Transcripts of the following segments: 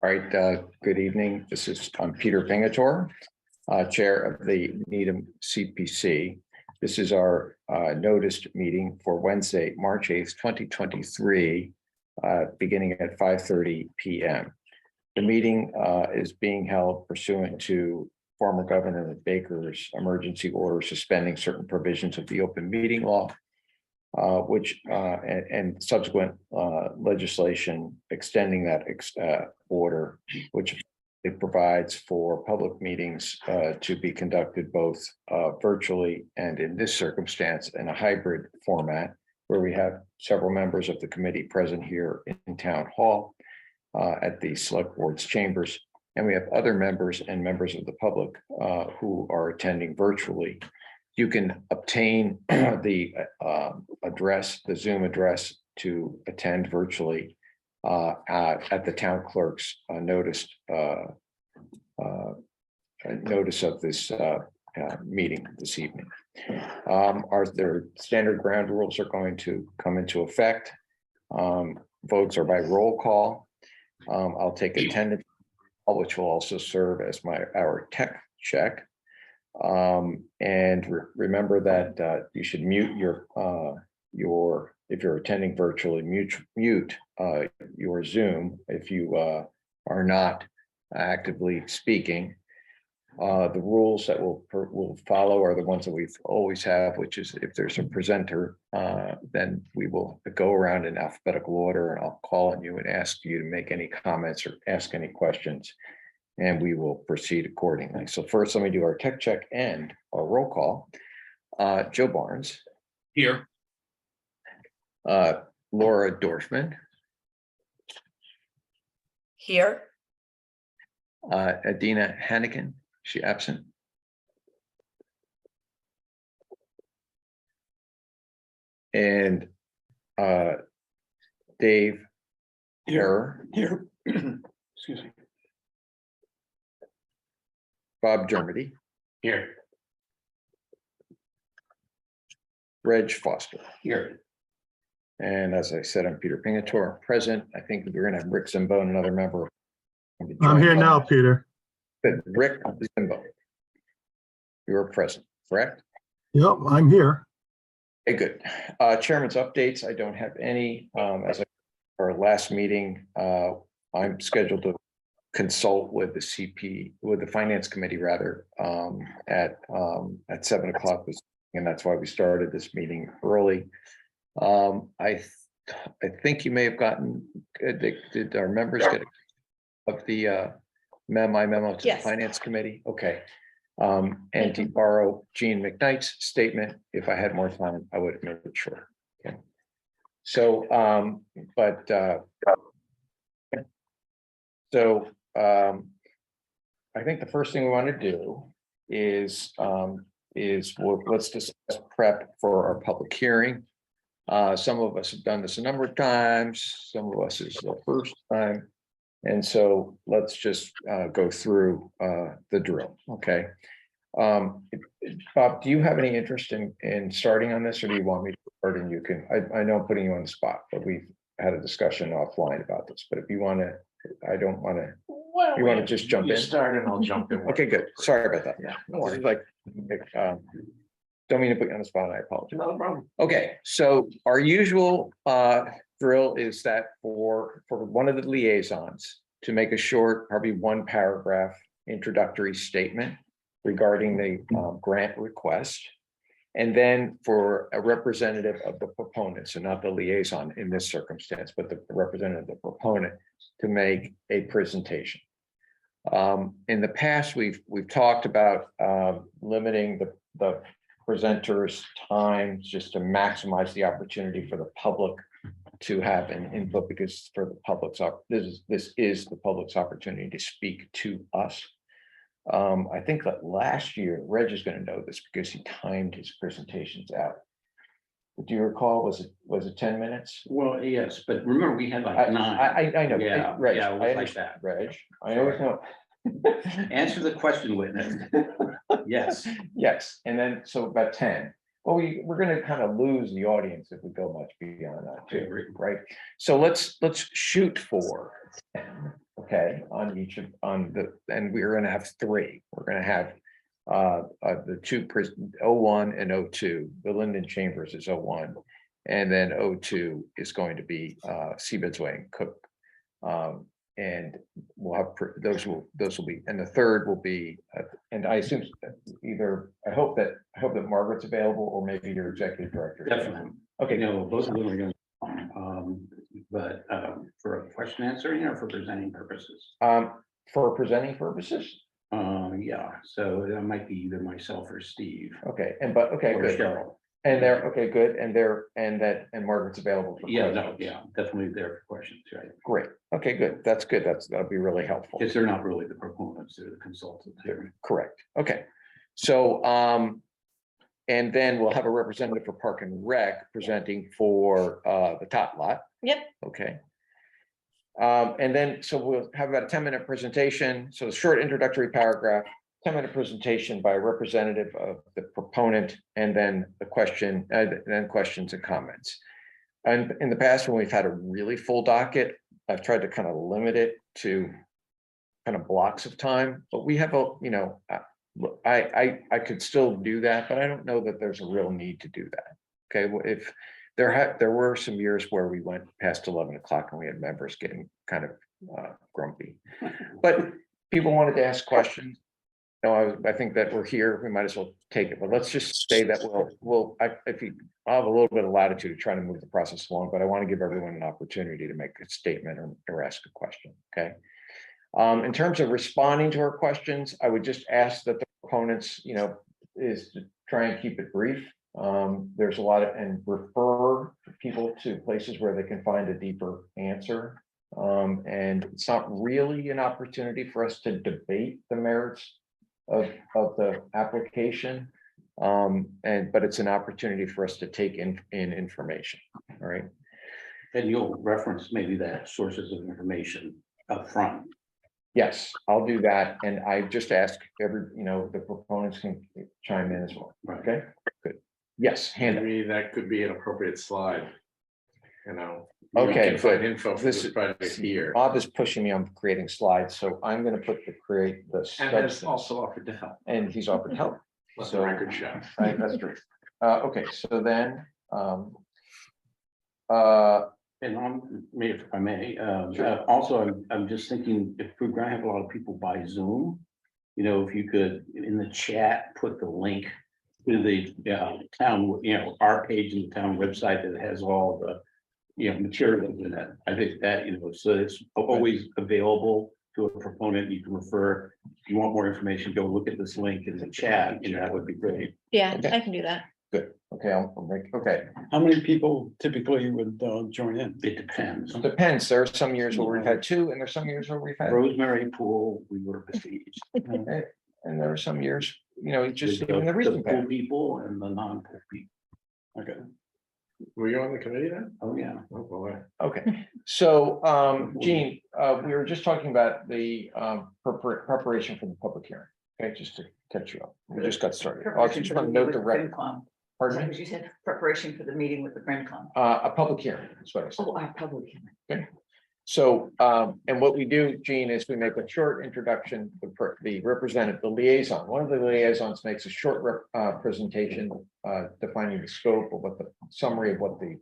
All right, good evening. I'm Peter Pingatore, Chair of the Needham CPC. This is our noticed meeting for Wednesday, March 8th, 2023, beginning at 5:30 p.m. The meeting is being held pursuant to former Governor Baker's emergency order suspending certain provisions of the open meeting law, and subsequent legislation extending that order, which it provides for public meetings to be conducted both virtually and, in this circumstance, in a hybrid format, where we have several members of the committee present here in Town Hall at the Select Board's chambers, and we have other members and members of the public who are attending virtually. You can obtain the address, the Zoom address, to attend virtually at the town clerk's notice of this meeting this evening. Their standard ground rules are going to come into effect. Votes are by roll call. I'll take attendance, which will also serve as our tech check. Remember that you should mute if you're attending virtually, mute your Zoom if you are not actively speaking. The rules that we'll follow are the ones that we've always have, which is if there's a presenter, then we will go around in alphabetical order, and I'll call on you and ask you to make any comments or ask any questions, and we will proceed accordingly. So first, let me do our tech check and our roll call. Joe Barnes. Here. Laura Dorfman. Here. Adina Hannigan, she absent. And Dave Herr. Here. Excuse me. Bob Dermody. Here. Reg Foster. Here. And as I said, I'm Peter Pingatore, present. I think we're going to have Rick Zimbo, another member. I'm here now, Peter. Good. Rick Zimbo, you're present, correct? Yep, I'm here. Okay, good. Chairman's updates. I don't have any. As our last meeting, I'm scheduled to consult with the Finance Committee rather at 7 o'clock, and that's why we started this meeting early. I think you may have gotten. Did our members get of the my memo to Yes. the Finance Committee? Okay. And to borrow Jean McKnight's statement, if I had more time, I would have made it short. Okay. So, I think the first thing we want to do is let's discuss prep for our public hearing. Some of us have done this a number of times. Some of us is the first time. And so let's just go through the drill, okay? Bob, do you have any interest in starting on this, or do you want me to start and you can, I know I'm putting you on the spot, but we've had a discussion offline about this, but if you want to, I don't want to, Well, you want to just jump in? Start and I'll jump in. Okay, good. Sorry about that. Yeah. This is like, don't mean to put you on the spot, I apologize. No problem. Okay, so our usual drill is that for one of the liaisons to make a short, probably one paragraph introductory statement regarding the grant request. And then for a representative of the proponent, so not the liaison in this circumstance, but the representative of the proponent to make a presentation. In the past, we've talked about limiting the presenter's time just to maximize the opportunity for the public to have an input, because for the public's this is the public's opportunity to speak to us. I think that last year, Reg is going to know this because he timed his presentations out. Do you recall? Was it 10 minutes? Well, yes, but remember, we had I like 9. know. Yeah, Reg, yeah, it was I like understand, that. Reg. I always know. Answer the question, witness. Yes. Yes, and then so about 10. Well, we're going to kind of lose the audience if we go much beyond that I too, agree. right? So let's shoot for 10. Okay, on each of, and we're gonna have three. We're gonna have the two, 01 and 02. The Linden Chambers is 01. And then 02 is going to be Seabed's Way and Cook. And we'll have, those will be, and the third will be, and I assume either, I hope that Margaret's available, or maybe your executive director. Definitely. Okay, Both of them are going to, but for a question answering or for presenting purposes? for presenting purposes. Yeah, so that might be either myself or Steve Okay, okay, or good. Cheryl. And they're, okay, good, and Margaret's available for Yeah, questions. no, yeah, definitely there for questions, right? Great, okay, good, that's good, that'll be really helpful. Because they're not really the proponents, they're the consultants here. Correct, okay. So, and then we'll have a representative for Park and Rec presenting for the top lot. Yep. Okay. And then, so we'll have about a 10-minute presentation, so a short introductory paragraph, 10-minute presentation by a representative of the proponent, and then the question, then questions and comments. And in the past, when we've had a really full docket, I've tried to kind of limit it to kind of blocks of time, but we have a, I could still do that, but I don't know that there's a real need to do that. Okay, well, if there were some years where we went past 11 o'clock and we had members getting kind of grumpy, but people wanted to ask questions. I think that we're here, we might as well take it, but let's just say that I'll have a little bit of latitude to try to move the process along, but I want to give everyone an opportunity to make a statement or ask a question, okay? In terms of responding to our questions, I would just ask that the proponents, is to try and keep it brief. There's a lot of, and refer people to places where they can find a deeper answer. And it's not really an opportunity for us to debate the merits of the application. But it's an opportunity for us to take in information, all right? And you'll reference maybe that sources of information up front. Yes, I'll do that, and I just ask the proponents can chime in as well, Right. okay? Good, yes, hand up. Maybe that could be an appropriate slide. Okay, You can find good. info for This this is- project here. Bob is pushing me on creating slides, so I'm gonna create the And has substance, also offered to help. and he's offered help. Let the So- record show. Right, that's true. Okay, so then, And if I may, Sure. also, I'm just thinking, if we're gonna have a lot of people by Zoom, if you could, in the chat, put the link to the town, our page in the town website that has all the, materials in it. I think that, so it's always available to a proponent. You can refer, if you want more information, go look at this link in the chat, that would be great. Yeah, Okay. I can do that. good, okay, I'll make, okay. How many people typically would join in? It depends. Depends, there are some years where we've had two, and there's some years where we've had, Rosemary Pool, we were besieged. and there are some years, just The- even the recent pool past. people and the non-pool people. Okay. Were you on the committee then? Oh, yeah. Oh, boy. Okay, so, Gene, we were just talking about the preparation for the public hearing, okay, just to catch you up. We just got started. I just want to note the record. Pardon me? You said preparation for the meeting with the FinCom. A public hearing, is what I said. Oh, our public hearing. So, and what we do, Gene, is we make a short introduction, the representative, the liaison, one of the liaisons makes a short presentation defining the scope of what the summary of what the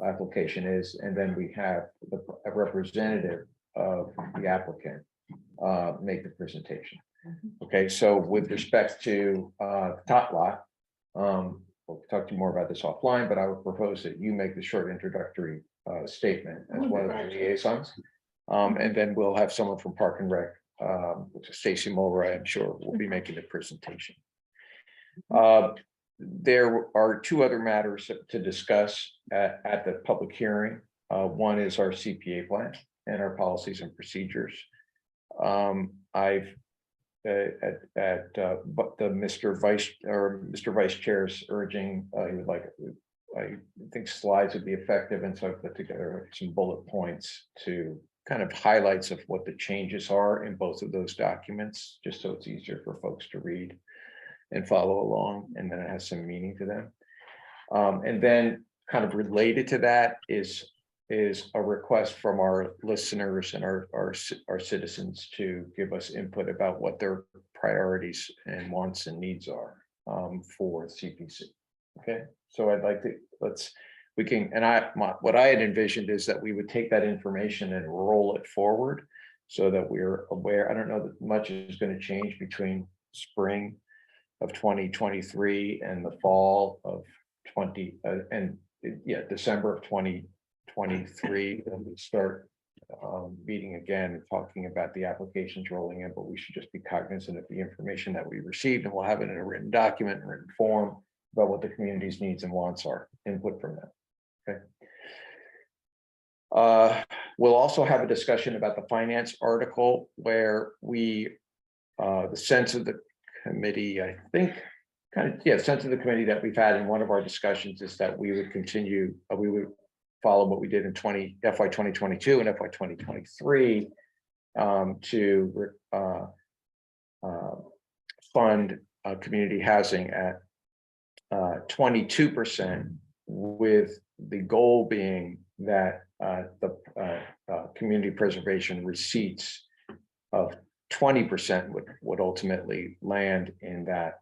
application is, and then we have a representative of the applicant make the presentation. Okay, so with respect to top lot, we'll talk to you more about this offline, but I would propose that you make the short introductory statement as one of the liaisons. And then we'll have someone from Park and Rec, which is Stacy Mulroy, I'm sure, will be making the presentation. There are two other matters to discuss at the public hearing. One is our CPA plan and our policies and procedures. I've but the Mr. Vice Chair's urging, he would like, I think slides would be effective, and so I put together some bullet points to kind of highlights of what the changes are in both of those documents, just so it's easier for folks to read and follow along, and then it has some meaning to them. And then kind of related to that is is a request from our listeners and our citizens to give us input about what their priorities and wants and needs are for CPC. Okay, so I'd like to, we can, and what I had envisioned is that we would take that information and roll it forward so that we're aware. I don't know that much is going to change between spring of 2023 and the fall of December of 2023, and we start meeting again and talking about the applications rolling in, but we should just be cognizant of the information that we received, and we'll have it in a written document, written form about what the community's needs and wants are, input from them. Okay. We'll also have a discussion about the finance article where the sense of the committee, I think, sense of the committee that we've had in one of our discussions is that we would continue, we would follow what we did in FY 2022 and FY 2023 to fund community housing at 22%, with the goal being that the community preservation receipts of 20% would ultimately land in that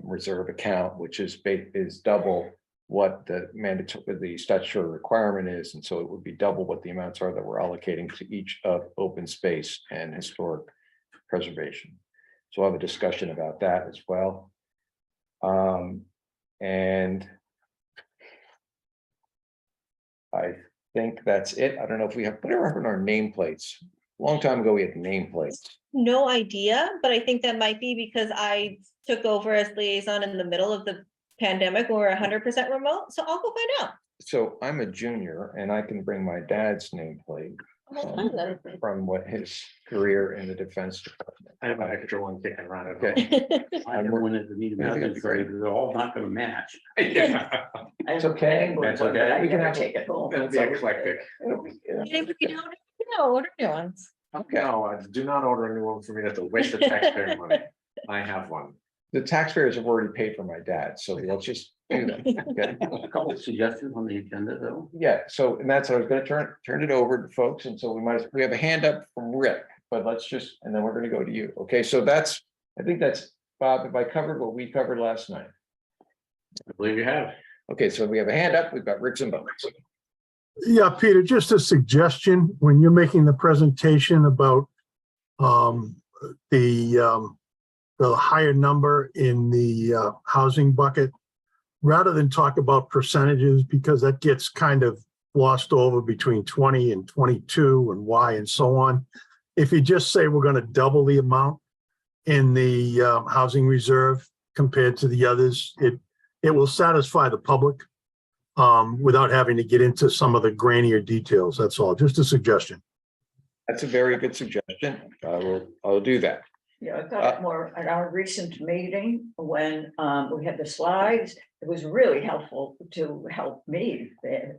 reserve account, which is double what the statutory requirement is, and so it would be double what the amounts are that we're allocating to each of open space and historic preservation. So I'll have a discussion about that as well. And I think that's it. I don't know if we have, whatever happened to our nameplates? A long time ago, we had nameplates. No idea, but I think that might be because I took over as liaison in the middle of the pandemic when we were 100% remote. So I'll go find out. So I'm a junior and I can bring my dad's nameplate from what his career in the Defense Department. I have an extra one kicking around. at Okay. I never went into meeting, I think because it'd be great. they're all not gonna match. home. Yeah. It's okay. That's That's okay. I We can never have- take it home. It'll be eclectic. If you don't know, order new ones. No, do not order a new one for me. That's a waste of taxpayer money. I have one. The taxpayers have already paid for my dad, so let's just do that. Okay. A couple of suggestions on the agenda, though. Yeah, so, and that's, I was gonna turn it over to folks, and so we have a hand up from Rick, but let's just, and then we're gonna go to you. Okay, so I think that's, Bob, if I covered what we covered last night. I believe you have. Okay, so we have a hand up, we've got Rick Zimbo. Yeah, Peter, just a suggestion, when you're making the presentation about the higher number in the housing bucket, rather than talk about percentages, because that gets kind of glossed over between 20 and 22 and why and so on. If you just say we're going to double the amount in the housing reserve compared to the others, it will satisfy the public without having to get into some of the grainier details. That's all, just a suggestion. That's a very good suggestion. I'll do that. Yeah, I thought more at our recent meeting when we had the slides, it was really helpful to help me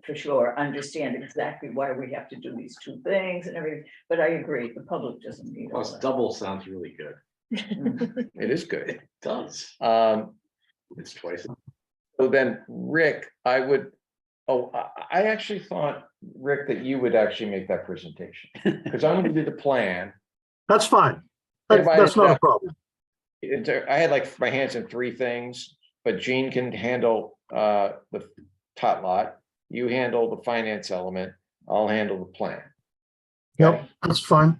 for sure understand exactly why we have to do these two things and everything. But I agree, the public doesn't need all Plus, that. double sounds really good. Mm. It is good. It does. It's twice. So then, Rick, I actually thought, Rick, that you would actually make that presentation, because I'm gonna do the plan. That's fine. That's not a problem. I had like my hands in three things, but Gene can handle the tot lot. You handle the finance element. I'll handle the plan. Yep, that's fine.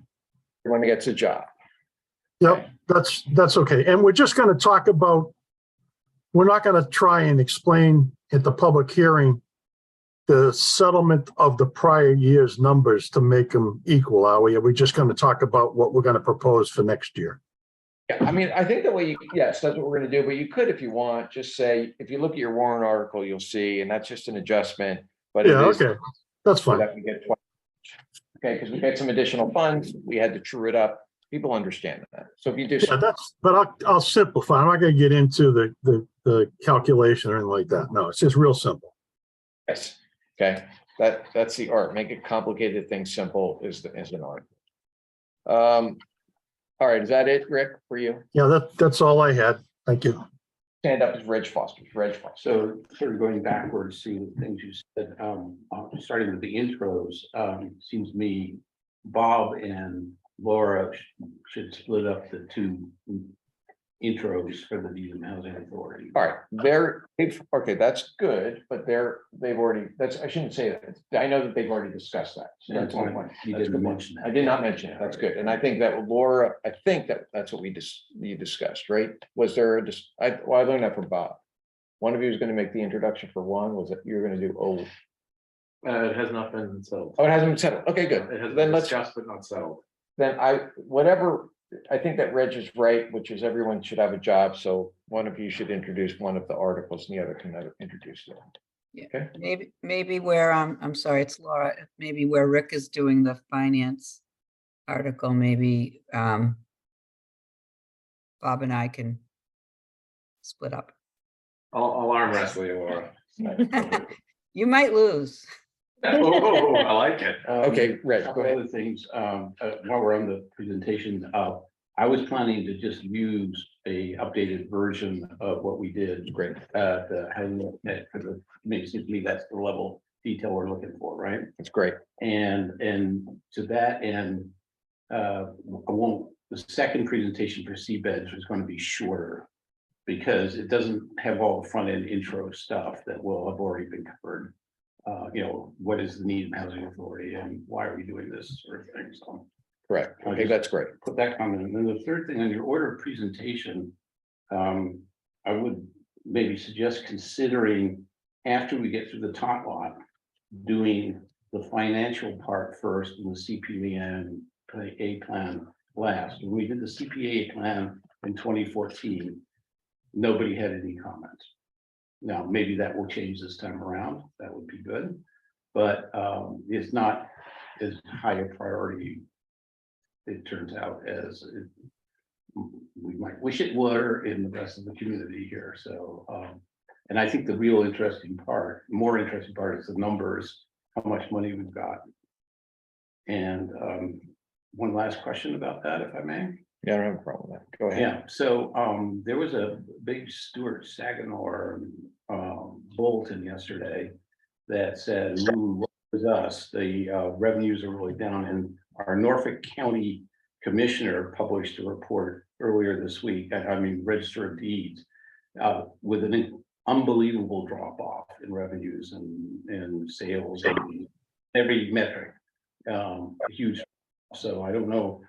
Everyone gets a job. Yep, that's okay. And we're just going to talk about, we're not going to try and explain at the public hearing the settlement of the prior year's numbers to make them equal, are we? Are we just going to talk about what we're going to propose for next year? Yeah, I mean, I think the way yes, that's what we're gonna do, but you could, if you want, just say, if you look at your warrant article, you'll see, and that's just an adjustment, but it Yeah, is. okay, that's So fine. that we get 20. Okay, because we get some additional funds, we had to true it up. People understand that. So if you do. Yeah, but I'll simplify. I'm not going to get into the calculation or anything like that. No, it's just real simple. Yes, okay, that's the art. Make it complicated things simple is an art. All right, is that it, Rick, for you? Yeah, that's all I had. Thank you. stand up as Reg Foster, Reg Foster. So sort of going backwards to the things you said, starting with the intros, seems to me Bob and Laura should split up the two intros for the Needham Housing Authority. All right, okay, that's good, but they've already, I shouldn't say that. I know that they've already discussed that. So that's one point. You That's a didn't good point. mention that. I did not mention it. That's good. And I think that Laura, I think that's what you discussed, right? Was there I learned that from Bob. One of you was going to make the introduction for one, was it you were going to do, It has not been settled. it hasn't been settled. Okay, good. It has Then been let's, discussed but not settled. then I think that Reg is right, which is everyone should have a job. So one of you should introduce one of the articles and the other can introduce it. Maybe where, I'm sorry, it's Laura, maybe where Rick is doing the finance article, maybe Bob and I can split up. I'll arm wrestle you, Laura. You might lose. Oh, I like it. Okay, Reg, go Couple ahead. other things, while we're on the presentation, I was planning to just use a updated version of what we did. Great. For the, makes it to me, that's the level of detail we're looking for, right? That's great. And to that end, the second presentation for seabeds was going to be shorter. Because it doesn't have all the front end intro stuff that will have already been covered. What is the Needham Housing Authority and why are we doing this sort of thing? So Correct. Okay, that's great. put that comment in. And then the third thing on your order of presentation, I would maybe suggest considering after we get through the top lot, doing the financial part first and the CPA plan last. When we did the CPA plan in 2014, nobody had any comments. Now, maybe that will change this time around. That would be good. But it's not as high a priority, it turns out, as we might wish it were in the rest of the community here. So, and I think the real more interesting part is the numbers, how much money we've got. And one last question about that, if I may. Yeah, I don't have a problem with that. Go ahead. Yeah, so there was a big Stuart Sagamore bulletin yesterday that said, ooh, what was us? The revenues are really down, and our Norfolk County Commissioner published a report earlier this week, Register of Deeds, with an unbelievable drop off in revenues and sales and every metric, huge. So I don't know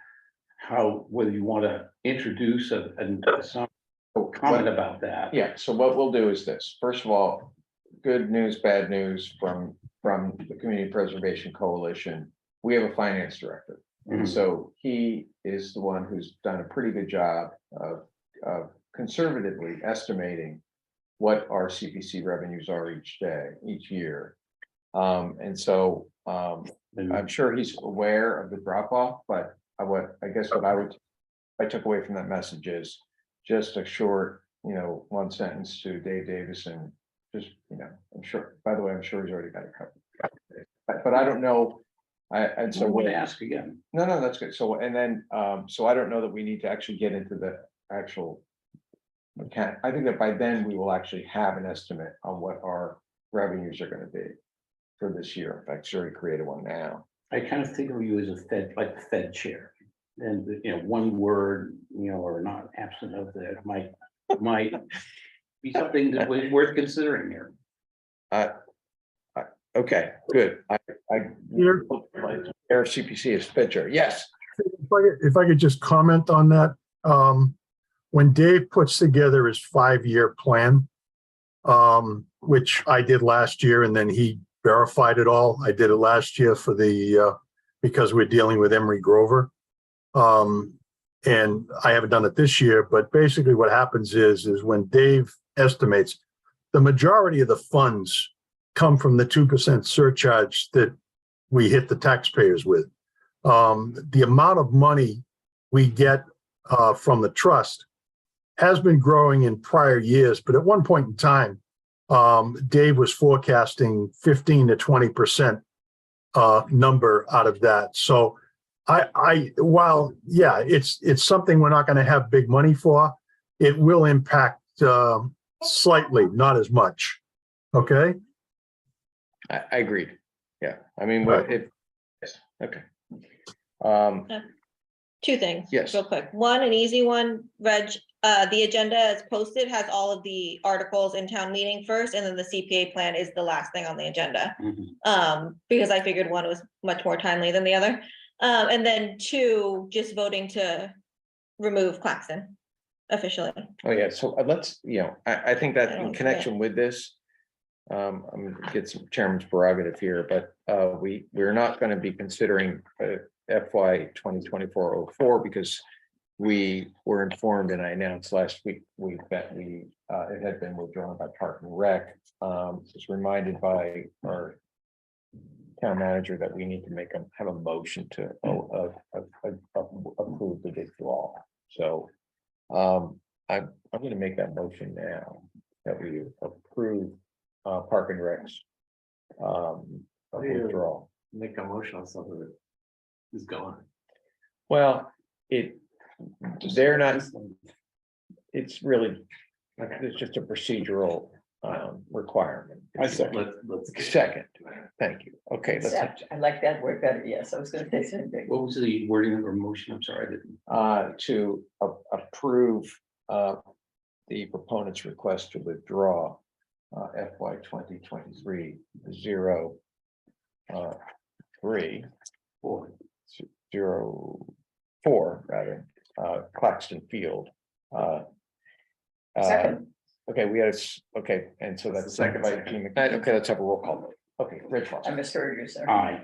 whether you want to introduce some comment about that. Yeah, so what we'll do is this. First of all, good news, bad news from the Community Preservation Coalition. We have a finance director. And Mhm. so he is the one who's done a pretty good job of conservatively estimating what our CPC revenues are each year. And so I'm sure he's aware of the drop off, but I took away from that message is just a short, one sentence to Dave Davison. Just, I'm sure, by the way, I'm sure he's already got it covered. But I don't know. And so I what would ask again. No, that's good. So, and then, so I don't know that we need to actually get into the actual. I think that by then we will actually have an estimate on what our revenues are gonna be for this year. In fact, already created one now. I kind of think of you as a Fed chair. And, one word, or not absent of that might be something that was worth considering here. Okay, good. Here. Air CPC is Fitcher. Yes. If I could just comment on that, when Dave puts together his 5-year plan, which I did last year, and then he verified it all. I did it last year for because we're dealing with Emory Grover. And I haven't done it this year, but basically what happens is when Dave estimates, the majority of the funds come from the 2% surcharge that we hit the taxpayers with. The amount of money we get from the trust has been growing in prior years, but at one point in time, Dave was forecasting 15 to 20% number out of that. So while it's something we're not going to have big money for, it will impact slightly, not as much. Okay, I agreed. Yeah, I mean, Right. if, yes, okay. Um, Two things. Yes. Real quick. One, an easy one, Reg, the agenda as posted has all of the articles in town meeting first, and then the CPA plan is the last thing on the agenda. Mhm. Because I figured one was much more timely than the other. And then two, just voting to remove Claxton officially. oh yeah, so let's, I think I that don't in connection with this. I'm gonna get some chairman's prerogative here, but we're not gonna be considering FY 2024-04 because we were informed, and I announced last week, that it had been withdrawn by Park and Rec. Was reminded by our town manager that we need to have a motion to approve the withdrawal. So I'm gonna make that motion now, that we approve Park and Rec's withdrawal. Make a motion on something that is gone. Well, they're not, it's really, Okay. it's just a procedural requirement. I second. Let's. Second, thank you. Okay, let's, Accept. I like that word better. Yes, I was gonna say same thing. What was the wording of our motion? I'm sorry, I didn't. to approve the proponent's request to withdraw FY 2023 04 rather, Claxton Field. Second. Okay, okay, and so that's second by Gene McKnight. Okay, let's have a roll call vote. Okay, Rich I Foster. misheard you, sir. Aye.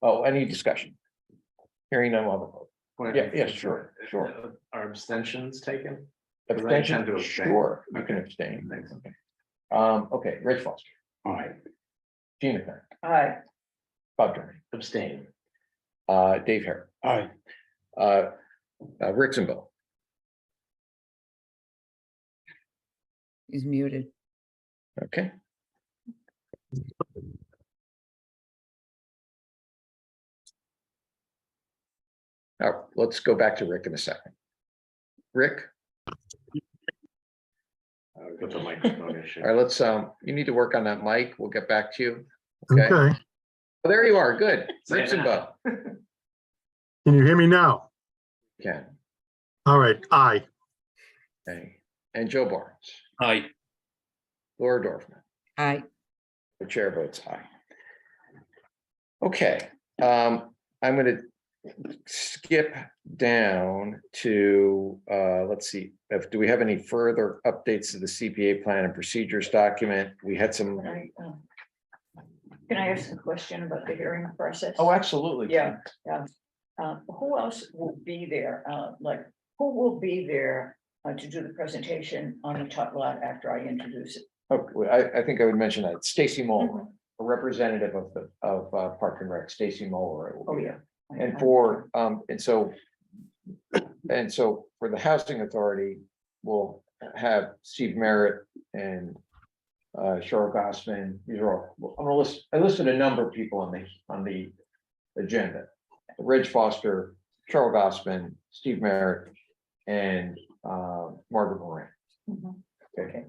Oh, any discussion? Hearing none, we'll have a vote. Yeah, sure. Are abstentions taken? Abstention, to abstain. sure, you can abstain. Thanks. Okay, Rich Foster, Aye. Gene McKnight, Aye. Bob Durham, Abstain. Dave Harris, Aye. Rick Zimbo. He's muted. Okay. Now, let's go back to Rick in a second. Rick, Got the microphone issue. all right, let's, you need to work on that mic. We'll get back to you. Okay, okay. well, there you are, good. Rick Say it Zimbo. Can you hear me now? Yeah, All right, aye. okay, and Joe Barnes, Aye. Laura Dorfman. Aye. The chair votes aye. Okay, I'm gonna skip down to, let's see, do we have any further updates to the CPA plan and procedures document? We had some, Can I ask a question about the hearing process? oh, absolutely. Yeah. Who else will be there? Who will be there to do the presentation on the top lot after I introduce it? Oh, I think I would mention that Stacy Moore, a representative of Park and Rec, Stacy Moore. Oh, yeah. And for, and so for the housing authority, we'll have Steve Merritt and Cheryl Gossman. These are all, I listed a number of people on the agenda. Reg Foster, Cheryl Gossman, Steve Merritt, and Margaret Moran. Okay,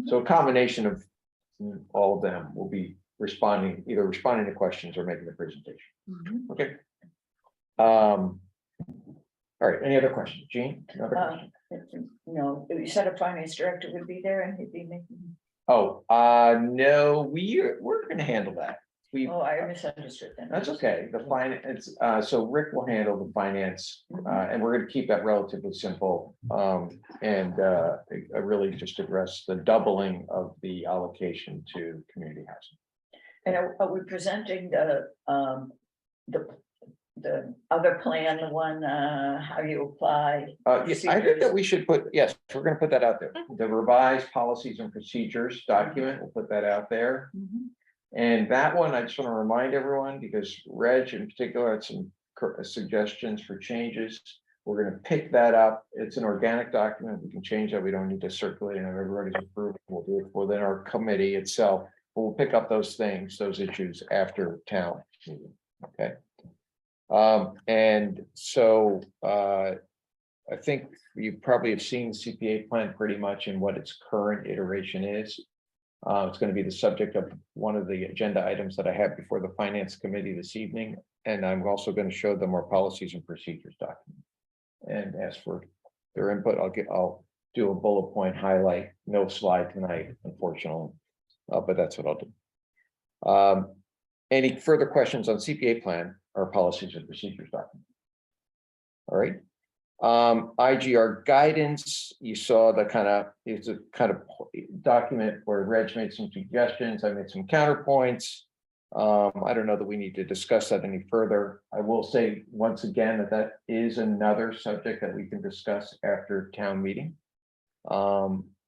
so a combination of all of them will be either responding to questions or making the presentation. Okay. All right, any other questions? Jean? Another question? No, you said a finance director would be there and he'd be making, Oh, no, we're gonna handle that. I misunderstood then. That's okay. The finance, so Rick will handle the finance, and we're gonna keep that relatively simple. And I really just address the doubling of the allocation to community housing. And are we presenting the other plan, the one, how you apply? Yes, I think that we should yes, we're gonna put that out there. The revised policies and procedures document, we'll put that out there. And that one, I just want to remind everyone, because Reg in particular had some suggestions for changes. We're gonna pick that up. It's an organic document. We can change that. We don't need to circulate and have everybody's approval. We'll do it within our committee itself. We'll pick up those things, those issues after town meeting. Okay. And so I think you probably have seen the CPA plan pretty much in what its current iteration is. It's going to be the subject of one of the agenda items that I have before the Finance Committee this evening. And I'm also going to show them our policies and procedures document. And ask for their input. I'll do a bullet point highlight, no slide tonight, unfortunately. But that's what I'll do. Any further questions on CPA plan or policies and procedures document? All right. IGR guidance, you saw the it's a kind of document where Reg made some suggestions, I made some counterpoints. I don't know that we need to discuss that any further. I will say once again that that is another subject that we can discuss after town meeting.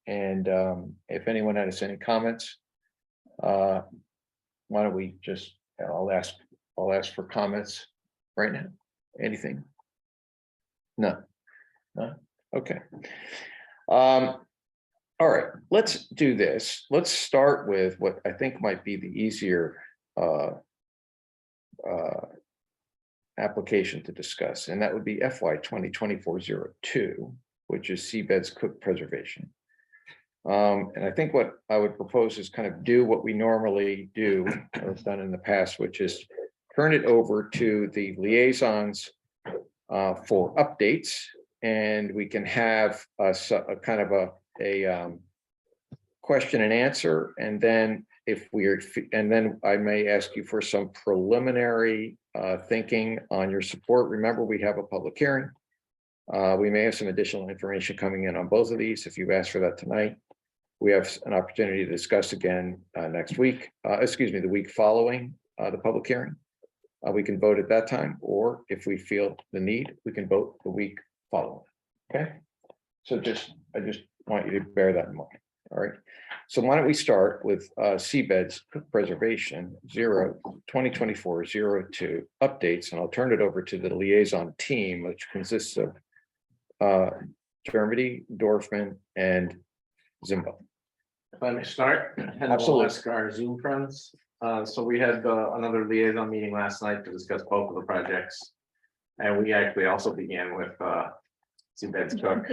If anyone has any comments, why don't we just, I'll ask for comments right now. Anything? No. Okay. All right, let's do this. Let's start with what I think might be the easier application to discuss, and that would be FY 2024-02, which is seabeds cook preservation. And I think what I would propose is kind of do what we normally do, or have done in the past, which is turn it over to the liaisons for updates, and we can have a kind of a question and answer, and then then I may ask you for some preliminary thinking on your support. Remember, we have a public hearing. We may have some additional information coming in on both of these. If you've asked for that tonight, we have an opportunity to discuss again next week, the week following the public hearing. We can vote at that time, or if we feel the need, we can vote the week following. Okay. So I just want you to bear that in mind. All right. So why don't we start with seabeds preservation 2024-02 updates, and I'll turn it over to the liaison team, which consists of Dermody, Dorfman, and Zimbo. If I may start, and we'll Absolutely. ask our Zoom friends. So we had another liaison meeting last night to discuss both of the projects. And we actually also began with Seabeds Cook,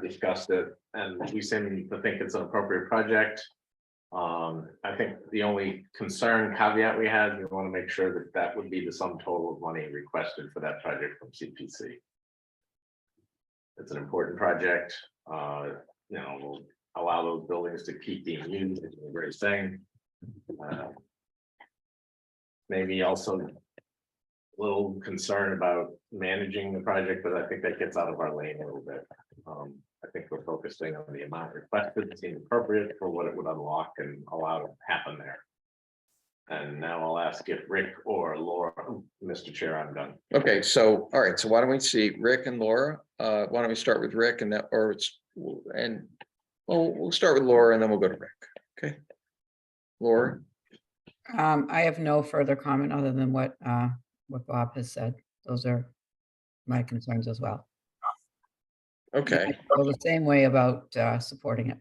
discussed it, and we seem to think it's an appropriate project. I think the only concern caveat we had, we want to make sure that that would be the sum total of money requested for that project from CPC. It's an important project, will allow those buildings to keep being used, it's a great thing. Maybe also a little concern about managing the project, but I think that gets out of our lane a little bit. I think we're focusing on the amount requested, it seems appropriate for what it would unlock and allow to happen there. And now I'll ask if Rick or Laura, Mr. Chair, I'm done. Okay, so all right, so why don't we see Rick and Laura? Why don't we start with Rick and we'll start with Laura and then we'll go to Rick. Okay. Laura? I have no further comment other than what Bob has said. Those are my concerns as well. Okay, I feel the same way about supporting it.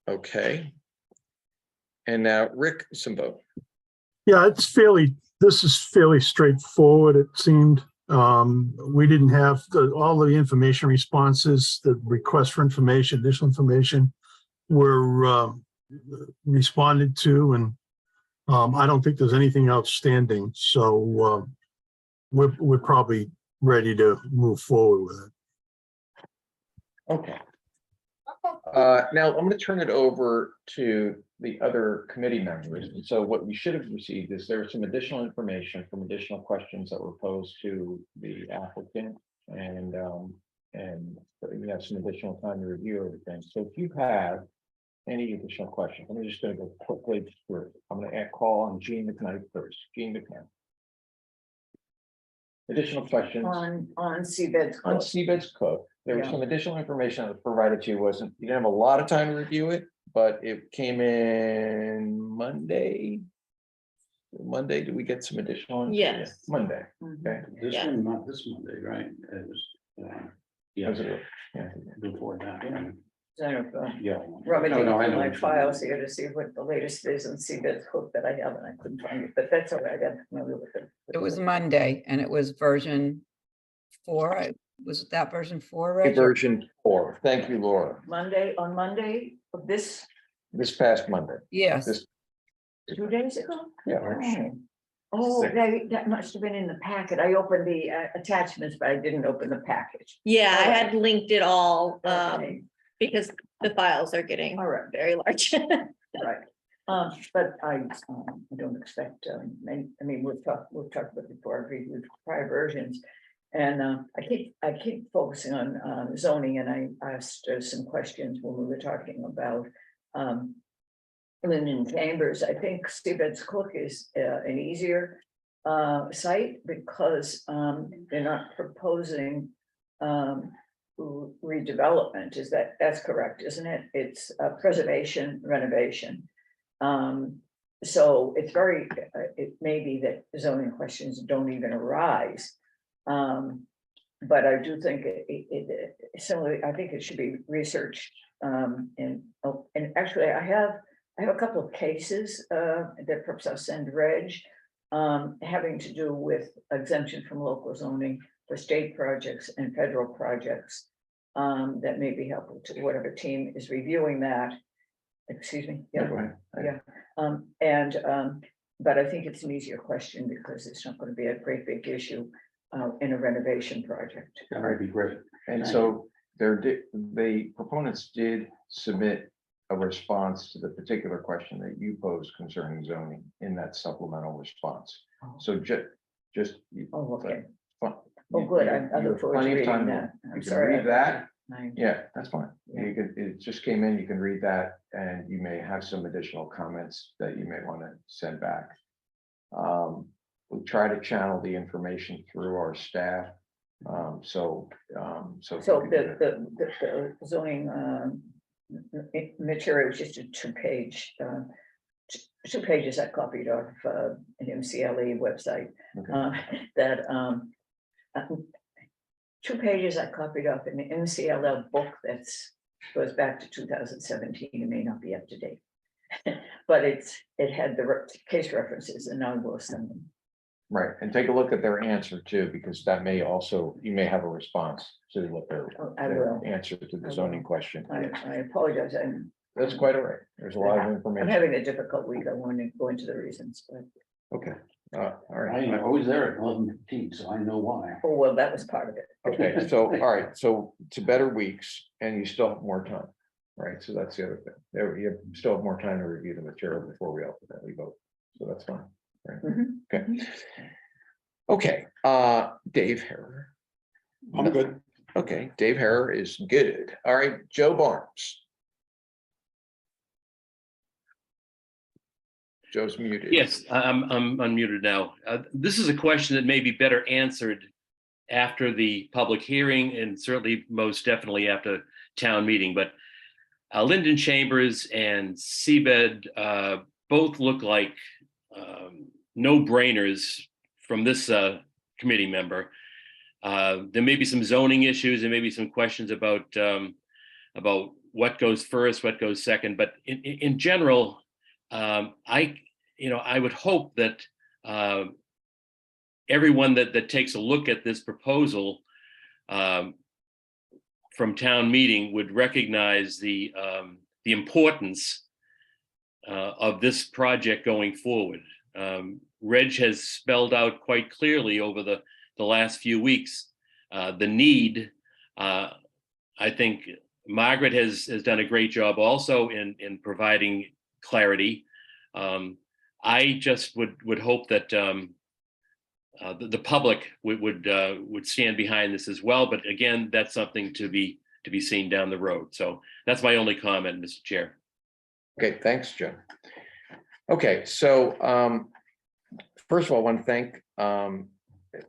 okay. And now Rick Simbo. Yeah, this is fairly straightforward, it seemed. We didn't have all the information responses, the request for information, additional information were responded to, and I don't think there's anything outstanding. So we're probably ready to move forward with it. Okay. Now I'm going to turn it over to the other committee members. And so what we should have received is there was some additional information from additional questions that were posed to the applicant, and we have some additional time to review everything. So if you have any additional questions, I'm just going to go quickly through. I'm going to call on Jean McKnight first. Jean McKnight. Additional questions On Seabeds. on Seabeds Cook. There was Yeah. some additional information that was provided to you. You didn't have a lot of time to review it, but it came in Monday. Monday, did we get some additional? Yes. Monday, Mhm. okay. This Yeah. one, not this Monday, right? It was, Was it- yeah. before that, right? Yeah. Yeah. Rummaging No, I through know my what you files mean. here to see what the latest is on Seabeds Cook that I have, and I couldn't find it, but that's all right. I got familiar with it. It was Monday and it was version 4. Was it that version 4, Reg? or- Version 4. Thank you, Laura. On Monday of this, This past Monday. Yes, This- 2 days ago? Yeah. Oh, that must have been in the packet. I opened the attachments, but I didn't open the package. Yeah, I All had linked it all, Okay. because the files are getting All right, very large. right. But I don't expect, I mean, we've talked about before, I agreed with prior versions. And I keep focusing on zoning, and I asked some questions when we were talking about Linden Chambers. I think Seabed's Cook is an easier site because they're not proposing redevelopment. That's correct, isn't it? It's preservation renovation. So it's very, it may be that zoning questions don't even arise. But I do think similarly, I think it should be researched. And actually I have a couple of cases that perhaps I'll send Reg, having to do with exemption from local zoning for state projects and federal projects. That may be helpful to whatever team is reviewing that. Excuse me. Yeah, go ahead. Yeah. But I think it's an easier question because it's not going to be a great big issue in a renovation project. That would be great. And so the proponents did submit a response to the particular question that you posed concerning zoning in that supplemental response. So just. Oh, okay. Fine. Oh, good. I You look have forward to plenty of reading time to- that. I'm You can sorry. read that. I- Yeah, that's fine. Yeah. You could, it just came in, you can read that, and you may have some additional comments that you may want to send back. We try to channel the information through our staff. So if So you could do that. the zoning material is just a two pages I copied off an MCLE website. Okay. 2 pages I copied off in the MCLL book goes back to 2017. It may not be up to date. But it had the case references and I will send them. Right, and take a look at their answer too, because that may also, you may have a response to what their I their will. answer to I the zoning will. question. I apologize. That's quite all right. There's a lot of I'm information. having a difficult week. I want to go into the reasons, but Okay, all I right. was there at 11:15, so I know why. oh, well, that was part of it. Okay, so, all right, so to better weeks and you still have more time, right? So that's the other thing. There, you still have more time to review the material before we ultimately vote. So that's fine, right? Mhm. Okay. Okay, Dave Harrer. I'm good. Okay, Dave Harrer is good. All right, Joe Barnes. Joe's muted. Yes, I'm unmuted now. This is a question that may be better answered after the public hearing and certainly most definitely after town meeting, but Linden Chambers and Seabed both look like no-brainers from this committee member. There may be some zoning issues, there may be some questions about what goes first, what goes second, but in general, I would hope that everyone that takes a look at this proposal from town meeting would recognize the importance of this project going forward. Reg has spelled out quite clearly over the last few weeks the need. I think Margaret has done a great job also in providing clarity. I just would hope that the public would stand behind this as well. But again, that's something to be seen down the road. So that's my only comment, Mr. Chair. Okay, thanks, Joe. Okay, so first of all, I want to thank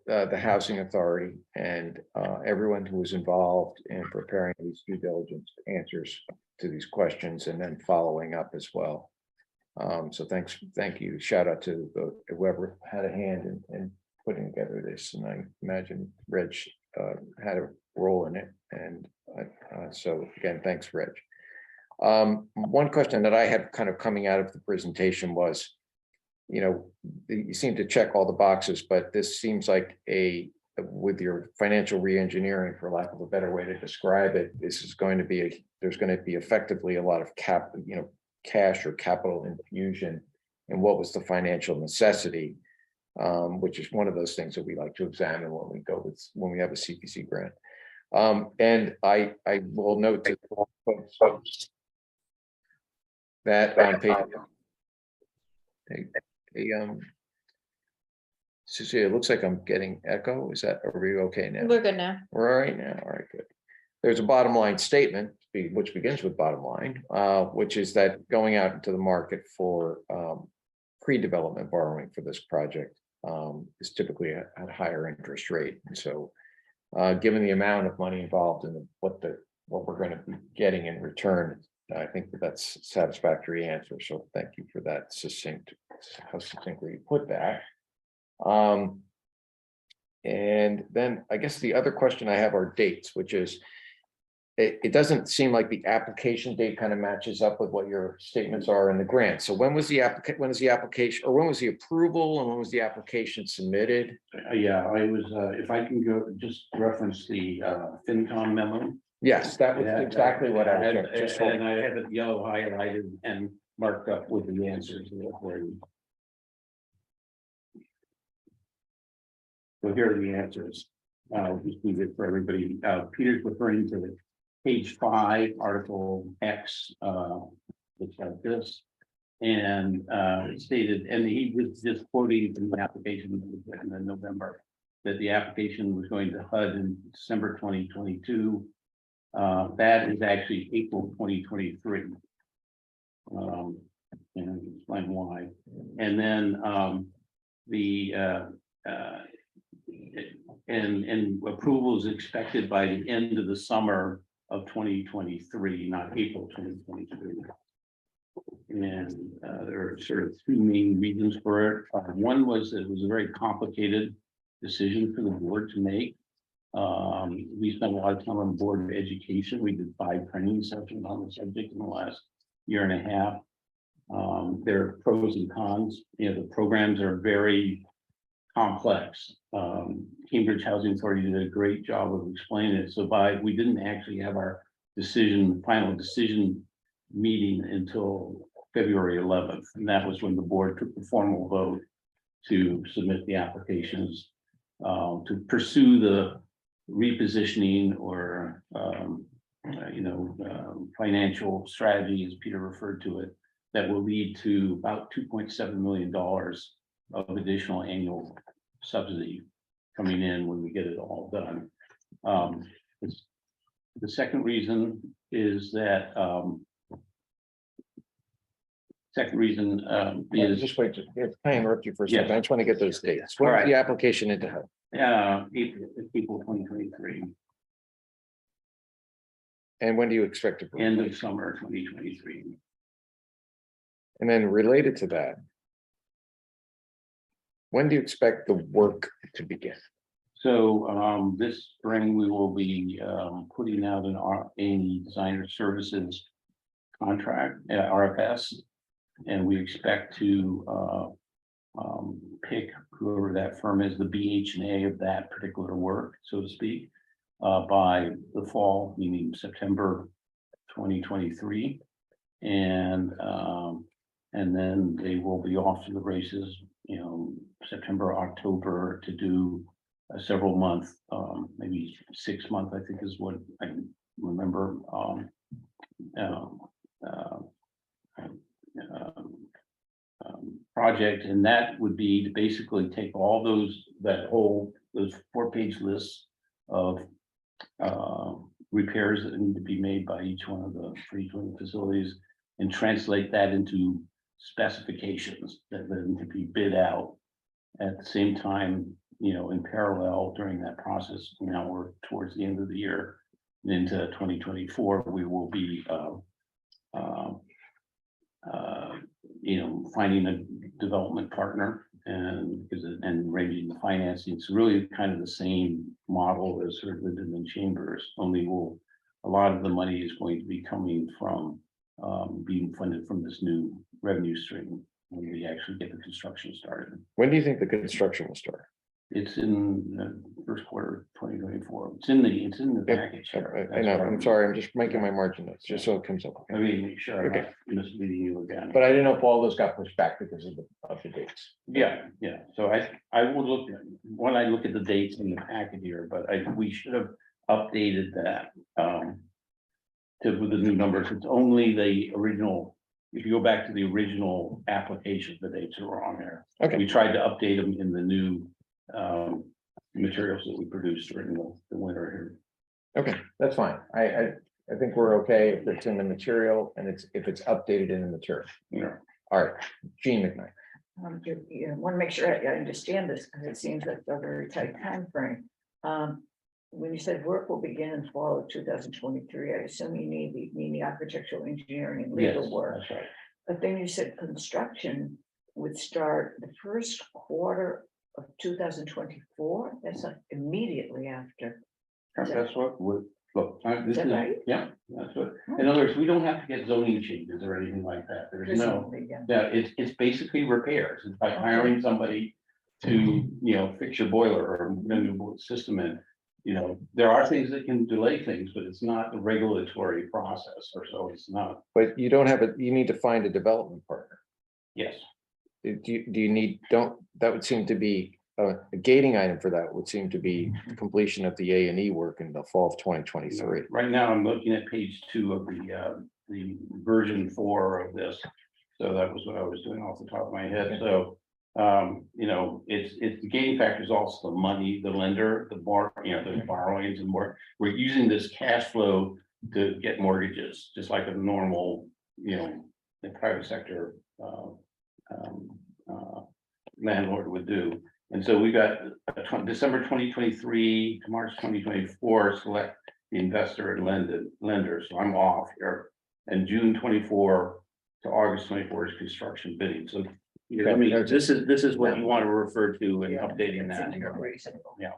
the Housing Authority and everyone who was involved in preparing these due diligence answers to these questions and then following up as well. So thank you. Shout out to whoever had a hand in putting together this, and I imagine Reg had a role in it. And so again, thanks, Reg. One question that I had kind of coming out of the presentation was, you seem to check all the boxes, but this seems like a with your financial reengineering, for lack of a better way to describe it, this is going to be, there's going to be effectively a lot of cash or capital infusion. And what was the financial necessity? Which is one of those things that we like to examine when we have a CPC grant. And I will note that on page. Cecilia, it looks like I'm getting echo. Are we okay now? We're good now. We're all right now. All right, good. There's a bottom line statement, which begins with bottom line, which is that going out into the market for pre-development borrowing for this project is typically at a higher interest rate. And so given the amount of money involved in what we're going to be getting in return, I think that's a satisfactory answer. So thank you for that how succinctly you put that. And then I guess the other question I have are dates, which is, it doesn't seem like the application date kind of matches up with what your statements are in the grant. So when was the application, or when was the approval, and when was the application submitted? Yeah, I was, if I can go, just reference the FinCom memo. Yes, that was exactly what I was just. And I have it yellow highlighted and marked up with the answers. So here are the answers. Just leave it for everybody. Peter's referring to page 5, Article X, looks like this. And it stated, and he was just quoting from the application that was written in November, that the application was going to HUD in December 2022. That is actually April 2023. And explain why. And then and approval is expected by the end of the summer of 2023, not April 2023. And there are sort of two main reasons for it. One was that it was a very complicated decision for the board to make. We spent a lot of time on Board of Education. We did 5 training sessions on the subject in the last year and a half. There are pros and cons. The programs are very complex. Cambridge Housing Authority did a great job of explaining it. So we didn't actually have our final decision meeting until February 11th. And that was when the board took the formal vote to submit the applications to pursue the repositioning or financial strategy, as Peter referred to it, that will lead to about $2.7 million of additional annual subsidy coming in when we get it all done. The second reason is that is Just wait, can I interrupt you for a second? Yeah. I just want to get those dates. When All was right. the application into HUD? April 2023, And when do you expect to? end of summer 2023. And then related to that, when do you expect the work to begin? So this spring, we will be putting out a designer services contract at RFS. And we expect to pick whoever that firm is, the BH&A of that particular work, so to speak, by the fall, meaning September 2023. And then they will be off to the races, September, October, to do a several month, maybe 6 month, I think is what I remember. Project, and that would be to basically take all those 4-page lists of repairs that need to be made by each one of the facilities and translate that into specifications that then to be bid out at the same time, in parallel during that process. Now we're towards the end of the year and into 2024, we will be finding a development partner and arranging the financing. It's really kind of the same model as sort of Linden Chambers, only a lot of the money is going to be coming from being funded from this new revenue stream when we actually get the construction started. When do you think the construction will start? It's in first quarter 2024. It's in the package here. I know, I'm sorry, I'm just making my margin notes, just so it comes up. Let me make sure I'm Okay. not misleading you again. But I didn't know if all those got pushed back because of the dates. Yeah, so I will look, when I look at the dates in the packet here, but we should have updated that. With the new numbers, it's only the original, if you go back to the original application, the dates are wrong there. Okay. We tried to update them in the new materials that we produced during the winter here. Okay, that's fine. I think we're okay if it's in the material and if it's updated in the material. Yeah. All right, Gene McKnight. Want to make sure I understand this, because it seems like a very tight timeframe. When you said work will begin in fall of 2023, I assume you mean the architectural engineering and Yes, legal work. that's right. But then you said construction would start the first quarter of 2024. That's not immediately after. That's what would, look, this Is is, that right? yeah, that's what, in other words, we don't have to get zoning changes or anything like that. There's no, Presumably, yeah. yeah, it's basically repairs. It's by hiring somebody to, fix your boiler or a new system in. There are things that can delay things, but it's not a regulatory process, or so it's not, But you don't have you need to find a development partner. yes. Do you need, that would seem to be, a gating item for that would seem to be completion of the A&E work in the fall of 2023. Right now, I'm looking at page 2 of the version 4 of this. So that was what I was doing off the top of my head. So, it's the gating factor is also the money, the lender, the borrowings and more. We're using this cash flow to get mortgages, just like a normal, the private sector landlord would do. And so we got December 2023 to March 2024, select the investor and lender. So I'm off here. And June 24 to August 24 is construction bidding. So this is what you want to refer to in updating that. Yeah.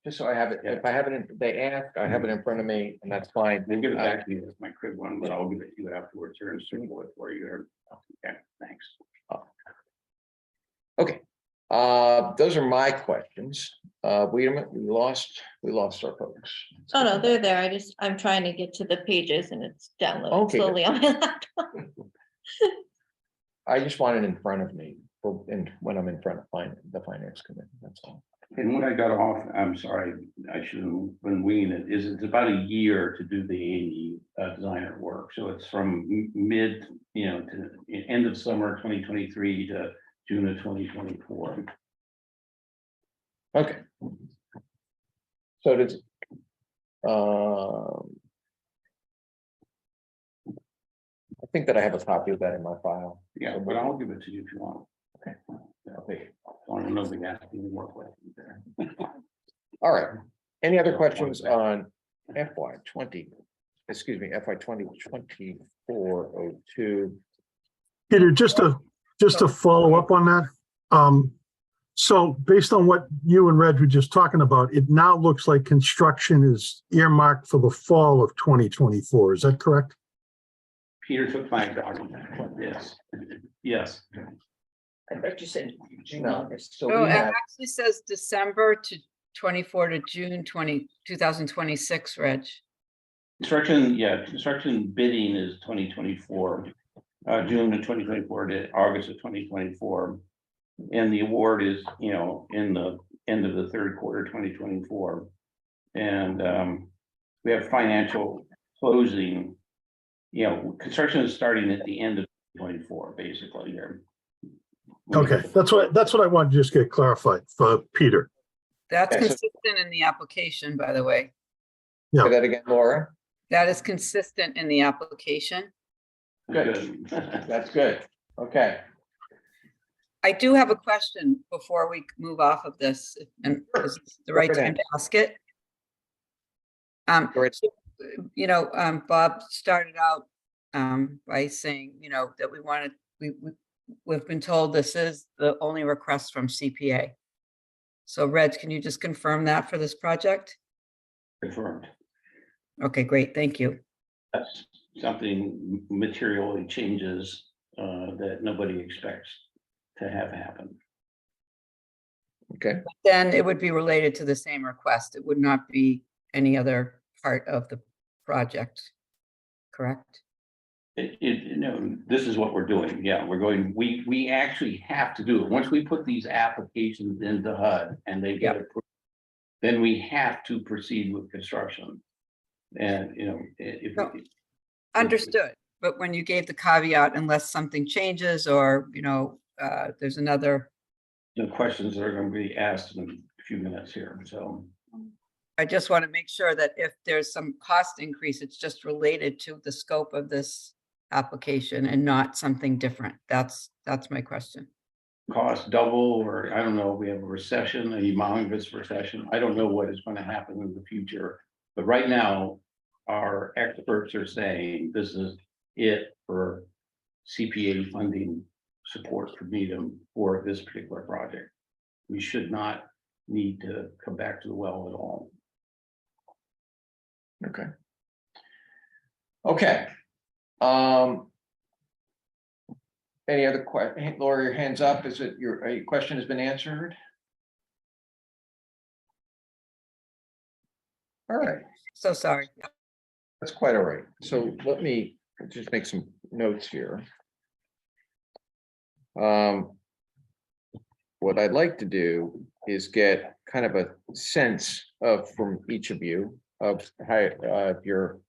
Just so I have it, if I have it, they ask, I have it in front of me, and that's fine. We'll give it back to you. That's my crib one, but I'll give it to you afterwards here and circle it for you here. Okay, thanks. Okay, those are my questions. Wait a minute, we lost our folks. Oh, no, they're there. I'm trying to get to the pages and it's downloading Okay. slowly on my laptop. I just want it in front of me when I'm in front of the finance committee, that's all. And when I got off, I'm sorry, I should have been winging it, is it's about a year to do the A&E designer work. So it's from mid, to end of summer 2023 to June of 2024. Okay. So does, I think that I have a copy of that in my file. Yeah, but I'll give it to you if you want. Okay. Okay. I want to know the gas being work with there. All right. Any other questions on FY 2024-02? Peter, just to follow up on that. So based on what you and Reg were just talking about, it now looks like construction is earmarked for the fall of 2024. Is that correct? Peter took my document. Yes. Yes. I bet you said June, No. August. So Oh, we it have, actually says December to 24 to June 2026, Reg. Construction bidding is 2024. June of 2024 to August of 2024. And the award is, in the end of the third quarter, 2024. And we have financial closing. Construction is starting at the end of 24, basically here. Okay, that's what I wanted to just get clarified for Peter. That's Okay, so- consistent in the application, by the way. say that again, Laura. That is consistent in the application. Good. That's good. Okay. I do have a question before we move off of this, and this is the right Go time ahead. to ask it. Go ahead. Bob started out by saying, that we've been told this is the only request from CPA. So Reg, can you just confirm that for this project? Confirmed. Okay, great, thank you. That's something materially changes that nobody expects to have happen. Okay, Then it would be related to the same request. It would not be any other part of the project. Correct? This is what we're doing. Yeah, we actually have to do it. Once we put these applications into HUD and they get approved, then we have to proceed with construction. And, if. No. Understood. But when you gave the caveat, unless something changes or, there's another, The questions that are going to be asked in a few minutes here, so. I just want to make sure that if there's some cost increase, it's just related to the scope of this application and not something different. That's my question. Cost double, or I don't know, we have a recession, a humongous recession. I don't know what is going to happen in the future. But right now, our experts are saying this is it for CPA funding support for Needham for this particular project. We should not need to come back to the well at all. okay. Okay. Any other Laura, your hands up. Is it your question has been answered? All right, So sorry. that's quite all right. So let me just make some notes here. What I'd like to do is get kind of a sense of from each of you of how your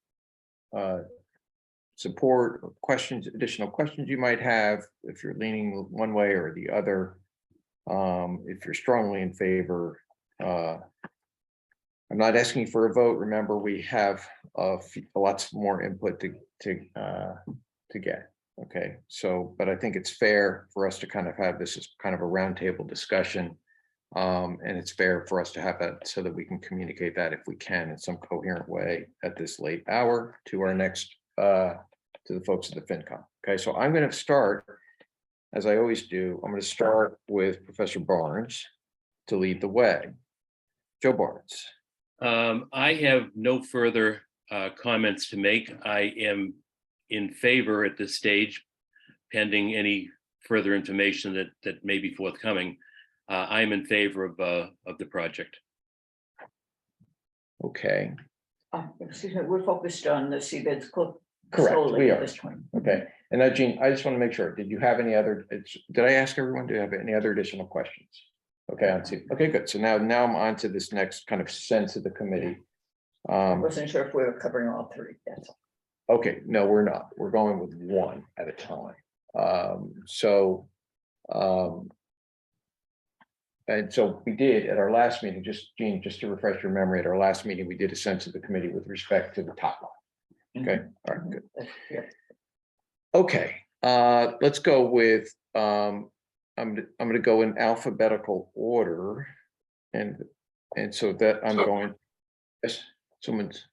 support or questions, additional questions you might have, if you're leaning one way or the other. If you're strongly in favor, I'm not asking for a vote. Remember, we have lots more input to get. Okay, so, but I think it's fair for us to kind of have this as kind of a roundtable discussion. And it's fair for us to have that so that we can communicate that if we can in some coherent way at this late hour to our next, to the folks at the FinCom. Okay, so I'm going to start, as I always do, I'm going to start with Professor Barnes to lead the way. Joe Barnes. I have no further comments to make. I am in favor at this stage, pending any further information that may be forthcoming. I'm in favor of the project. Okay, Excuse me, we're focused on the seabeds. correct, solely we at are. this point. Okay, and now, Jean, I just want to make sure, did you have any other, did I ask everyone, do you have any other additional questions? Okay, I see. Okay, good. So now I'm on to this next kind of sense of the committee. I wasn't sure if we were covering all three, that's all. Okay, no, we're not. We're going with one at a time. And so we did at our last meeting, just Jean, just to refresh your memory, at our last meeting, we did a sense of the committee with respect to the top line. Okay, all right, good. Yeah. Okay, let's go with, I'm gonna go in alphabetical order. And so that I'm going, yes, someone's,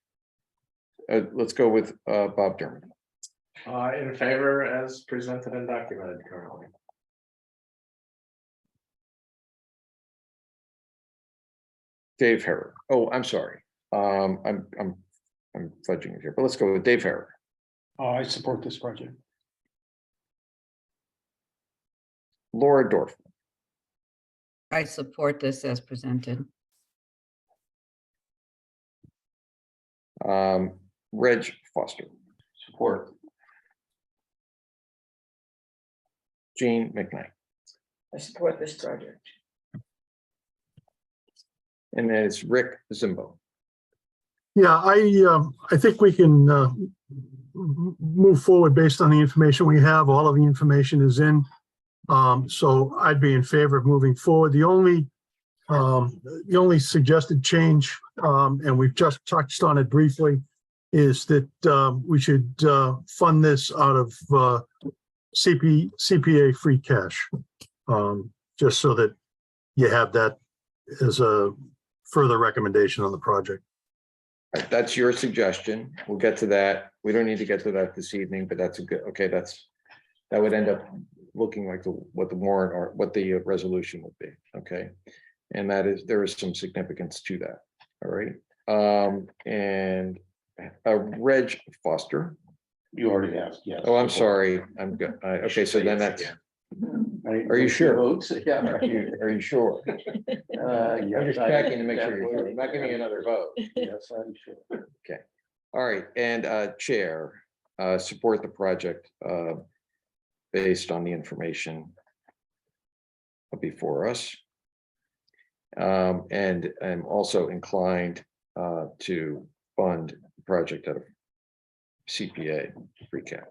let's go with Bob Dermott. In favor as presented and documented currently. Dave Herrer. Oh, I'm sorry. I'm fudging it here, but let's go with Dave Herrer. I support this project. Laura Dorf. I support this as presented. Reg Foster. Support. Jean McKnight. I support this project. And then it's Rick Zimbo. Yeah, I think we can move forward based on the information we have. All of the information is in. So I'd be in favor of moving forward. The only suggested change, and we've just touched on it briefly, is that we should fund this out of CPA free cash, just so that you have that as a further recommendation on the project. That's your suggestion. We'll get to that. We don't need to get to that this evening, but that's a good, okay, that would end up looking like what the warrant or what the resolution would be, okay? And there is some significance to that, all right? And Reg Foster. You already asked, yes. Oh, I'm sorry. I'm good. Okay, so then that's, Are you sure? Votes, yeah. Are you sure? I'm Yes, just I checking to make sure you're sure. definitely- I'm not giving you another vote. Yes, I'm sure. All right, and Chair, support the project based on the information before us. And I'm also inclined to fund the project out of CPA free cash.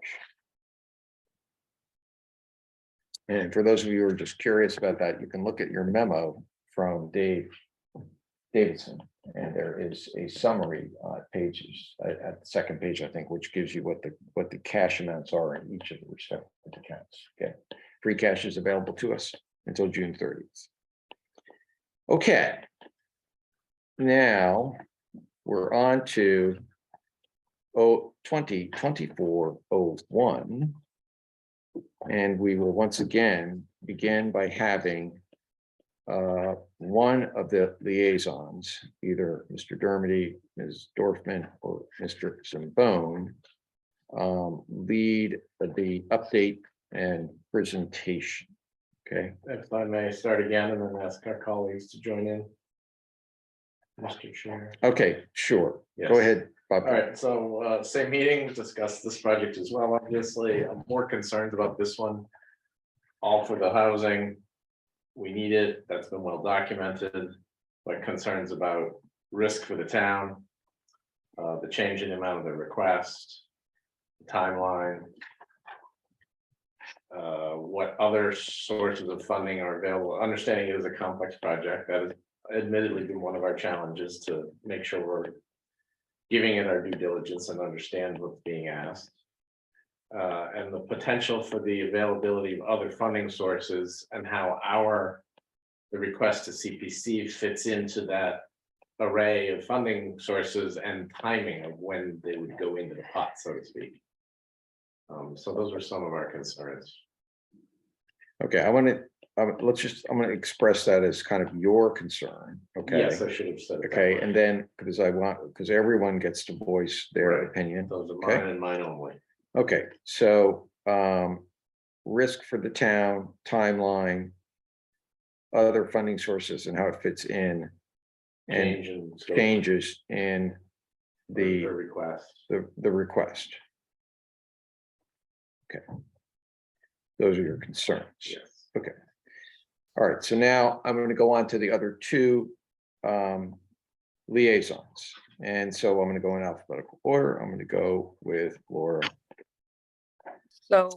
And for those of you who are just curious about that, you can look at your memo from Dave Davidson. And there is a summary pages at the second page, I think, which gives you what the cash amounts are in each of the respective accounts. Okay, free cash is available to us until June 30th. Okay. Now we're on to 2024-01. And we will once again begin by having one of the liaisons, either Mr. Dermody, Ms. Dorfman, or Mr. Zambone, lead the update and presentation. Okay, If I may start again and then ask our colleagues to join in. Mr. Chair. okay, sure. Yes. Go ahead, Bob. All right, so same meeting, discussed this project as well, obviously, I'm more concerned about this one. All for the housing. We need it, that's been well documented, but concerns about risk for the town. The change in the amount of the request. Timeline. What other sources of funding are available, understanding it is a complex project, that has admittedly been one of our challenges to make sure we're giving it our due diligence and understand what's being asked. And the potential for the availability of other funding sources and how the request to CPC fits into that array of funding sources and timing of when they would go into the pot, so to speak. So those are some of our concerns. Okay, I'm gonna express that as kind of your concern, okay? Yes, I should have said. it that Okay, way. and then, because everyone gets to voice their Right. opinion. Those are Okay. mine and mine only. Okay, so risk for the town, timeline, other funding sources and how it fits in, and Change in scope changes in of the request. the request. Okay. Those are your concerns. Yes. All right, so now I'm going to go on to the other two liaisons. And so I'm going to go in alphabetical order. I'm going to go with Laura. So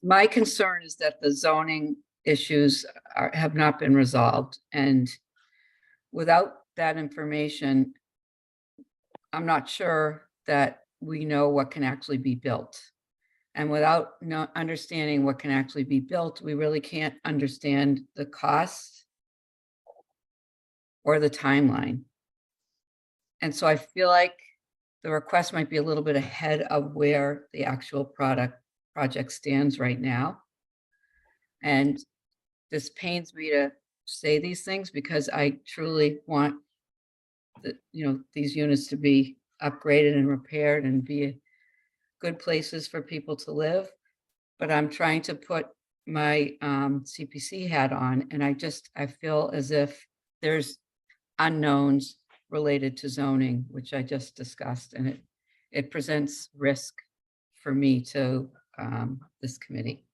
my concern is that the zoning issues have not been resolved, and without that information, I'm not sure that we know what can actually be built. And without not understanding what can actually be built, we really can't understand the cost or the timeline. And so I feel like the request might be a little bit ahead of where the actual project stands right now. And this pains me to say these things because I truly want these units to be upgraded and repaired and be good places for people to live. But I'm trying to put my CPC hat on, and I feel as if there's unknowns related to zoning, which I just discussed, and it presents risk for me to this committee.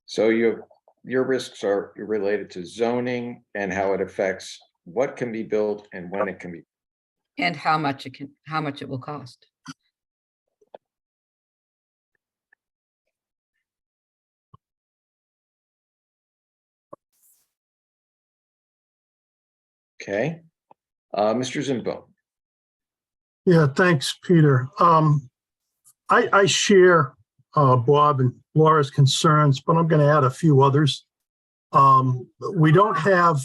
So your risks are related to zoning and how it affects what can be built and when it can be. And how much it will cost. Okay. Mr. Zambone. Yeah, thanks, Peter. I share Bob and Laura's concerns, but I'm going to add a few others. We don't have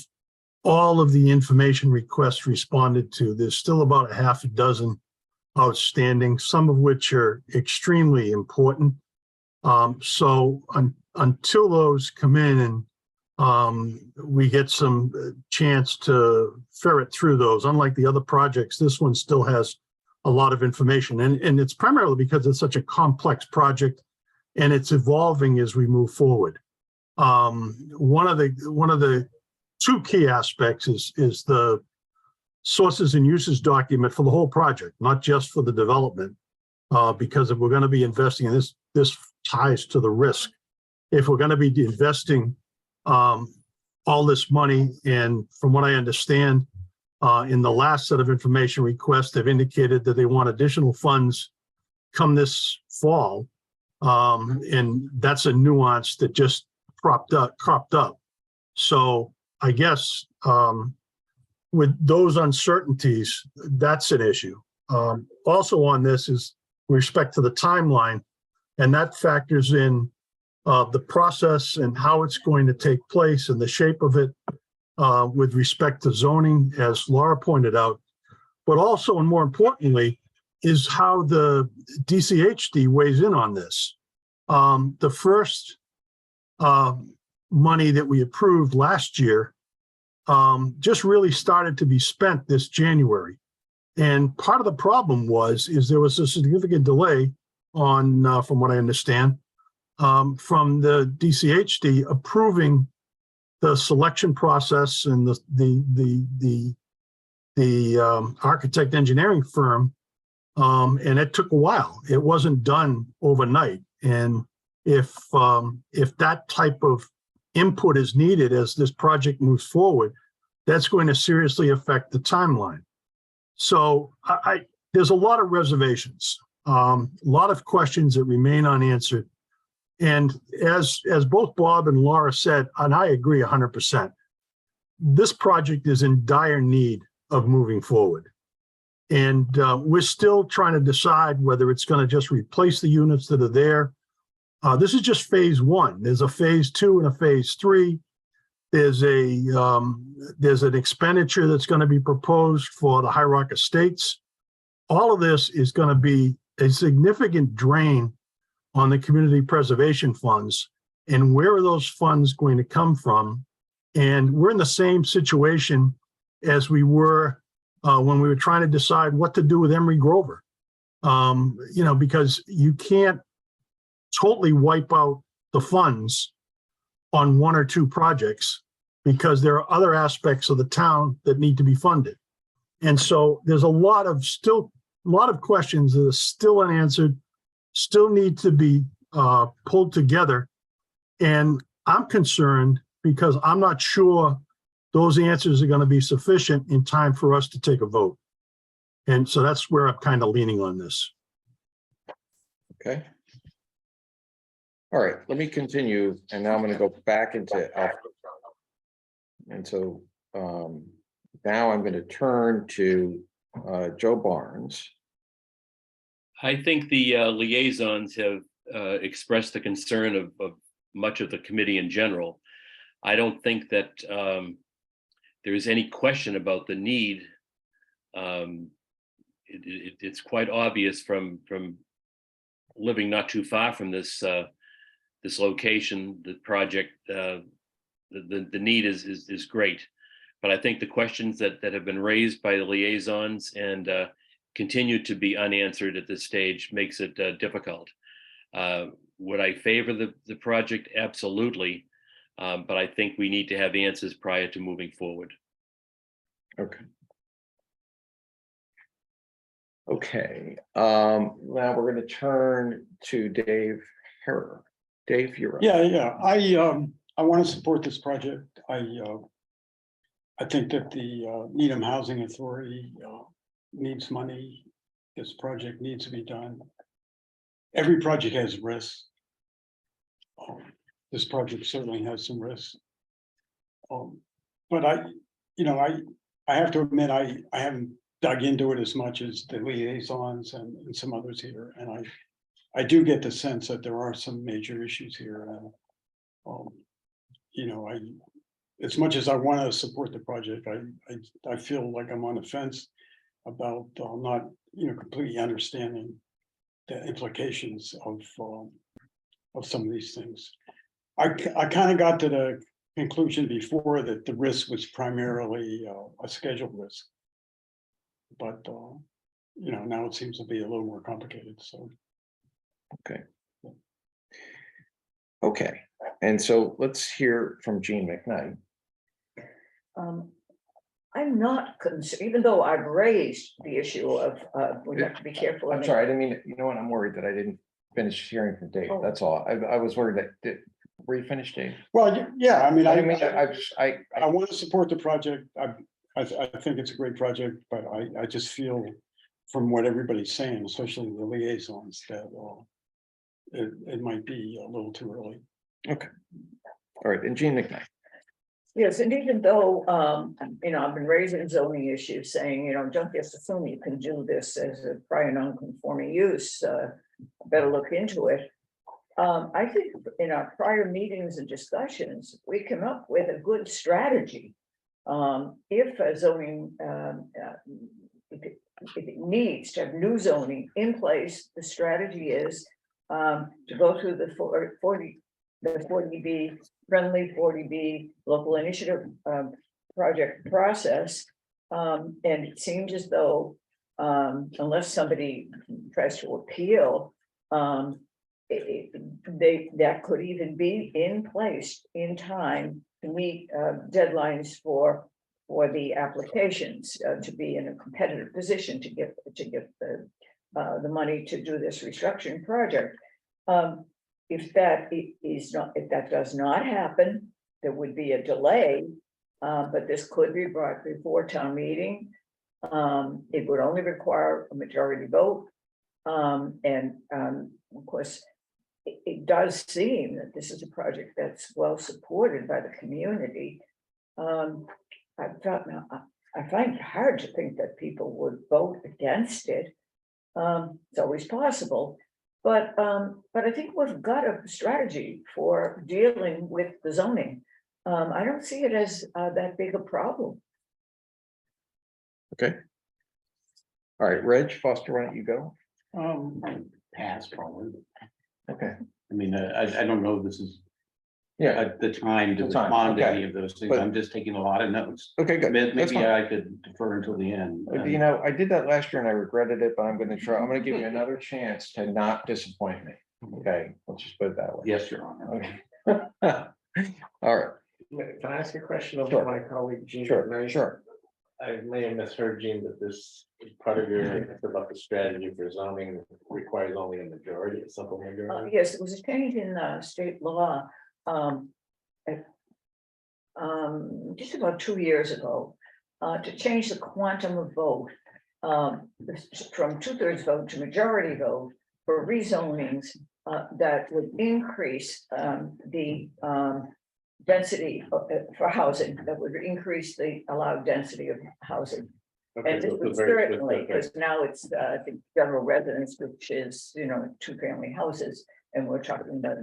all of the information requests responded to. There's still about a half a dozen outstanding, some of which are extremely important. So until those come in and we get some chance to ferret through those, unlike the other projects, this one still has a lot of information. And it's primarily because it's such a complex project and it's evolving as we move forward. One of the two key aspects is the sources and uses document for the whole project, not just for the development. Because if we're going to be investing in this ties to the risk. If we're going to be investing all this money, and from what I understand, in the last set of information requests, they've indicated that they want additional funds come this fall. And that's a nuance that just cropped up. So I guess with those uncertainties, that's an issue. Also on this is with respect to the timeline, and that factors in the process and how it's going to take place and the shape of it with respect to zoning, as Laura pointed out, but also, and more importantly, is how the DCHD weighs in on this. The first money that we approved last year just really started to be spent this January. And part of the problem is there was a significant delay on, from what I understand, from the DCHD approving the selection process and the architect engineering firm. And it took a while. It wasn't done overnight. And if that type of input is needed as this project moves forward, that's going to seriously affect the timeline. So there's a lot of reservations, a lot of questions that remain unanswered. And as both Bob and Laura said, and I agree 100%, this project is in dire need of moving forward. And we're still trying to decide whether it's going to just replace the units that are there. This is just phase one. There's a phase two and a phase three. There's an expenditure that's going to be proposed for the High Rock Estates. All of this is going to be a significant drain on the community preservation funds. And where are those funds going to come from? And we're in the same situation as we were when we were trying to decide what to do with Emery Grover. Because you can't totally wipe out the funds on one or two projects, because there are other aspects of the town that need to be funded. And so there's a lot of questions that are still unanswered, still need to be pulled together. And I'm concerned because I'm not sure those answers are going to be sufficient in time for us to take a vote. And so that's where I'm kind of leaning on this. Okay. All right, let me continue, and now I'm going to go back into Alpha. And so now I'm going to turn to Joe Barnes. I think the liaisons have expressed the concern of much of the committee in general. I don't think that there is any question about the need. It's quite obvious from living not too far from this this location, the project, the need is great. But I think the questions that have been raised by the liaisons and continue to be unanswered at this stage makes it difficult. Would I favor the project? Absolutely. But I think we need to have answers prior to moving forward. Okay. Okay. Now we're going to turn to Dave Herrer. Dave, you're up. Yeah. I want to support this project. I think that the Needham Housing Authority needs money. This project needs to be done. Every project has risks. This project certainly has some risks. But I have to admit, I haven't dug into it as much as the liaisons and some others here. And I do get the sense that there are some major issues here. As much as I want to support the project, I feel like I'm on the fence about not completely understanding the implications of some of these things. I kind of got to the conclusion before that the risk was primarily a schedule risk, but now it seems to be a little more complicated. So, Okay. Okay, and so let's hear from Jean McKnight. I'm not concerned, even though I've raised the issue of, we have to be careful. I'm sorry, I didn't mean, you know what, I'm worried that I didn't finish hearing from Dave, Oh. that's all. I was worried were you finished, Dave? Well, yeah, I mean, I didn't mean, I want to support the project. I think it's a great project, but I just feel from what everybody's saying, especially the liaisons, that it might be a little too early. All right, and Jean McKnight. Yes, and even though, I've been raising zoning issues saying, don't just assume you can do this as a prior non-conforming use, better look into it. I think in our prior meetings and discussions, we came up with a good strategy. If a zoning, if it needs to have new zoning in place, the strategy is to go through the 40B, friendly 40B local initiative project process. And it seems as though unless somebody tries to appeal, that could even be in place in time to meet deadlines for the applications to be in a competitive position to get the money to do this restructuring project. If that does not happen, there would be a delay, but this could be brought before town meeting. It would only require a majority vote. And of course, it does seem that this is a project that's well supported by the community. I find it hard to think that people would vote against it. It's always possible, but I think we've got a strategy for dealing with the zoning. I don't see it as that big a problem. Okay. All right, Reg Foster, why don't you go? Pass probably. Okay, I mean, I don't know if this is yeah, the time to The time, respond to okay. any of those things. But- I'm just taking a lot of notes. okay, good. That's Maybe fine. I could defer until the end. You know, I did that last year and I regretted it, but I'm gonna give you another chance to not disappoint me. Okay, let's just put it that way. Yes, Your Honor. Okay. All right, Can I ask a question of Sure. my colleague? Jean sure, McKnight? sure. I may have misheard Jean, but this is part of your, about the strategy for zoning requires only a majority, a simple majority. Yes, it was a change in state law. Just about 2 years ago, to change the quantum of vote from 2/3 vote to majority vote for rezonings that would increase the density for housing, that would increase the allowed density of housing. Okay, And so it it's would a very certainly, specific- because now it's the general residence, which is, 2-family houses. And we're talking about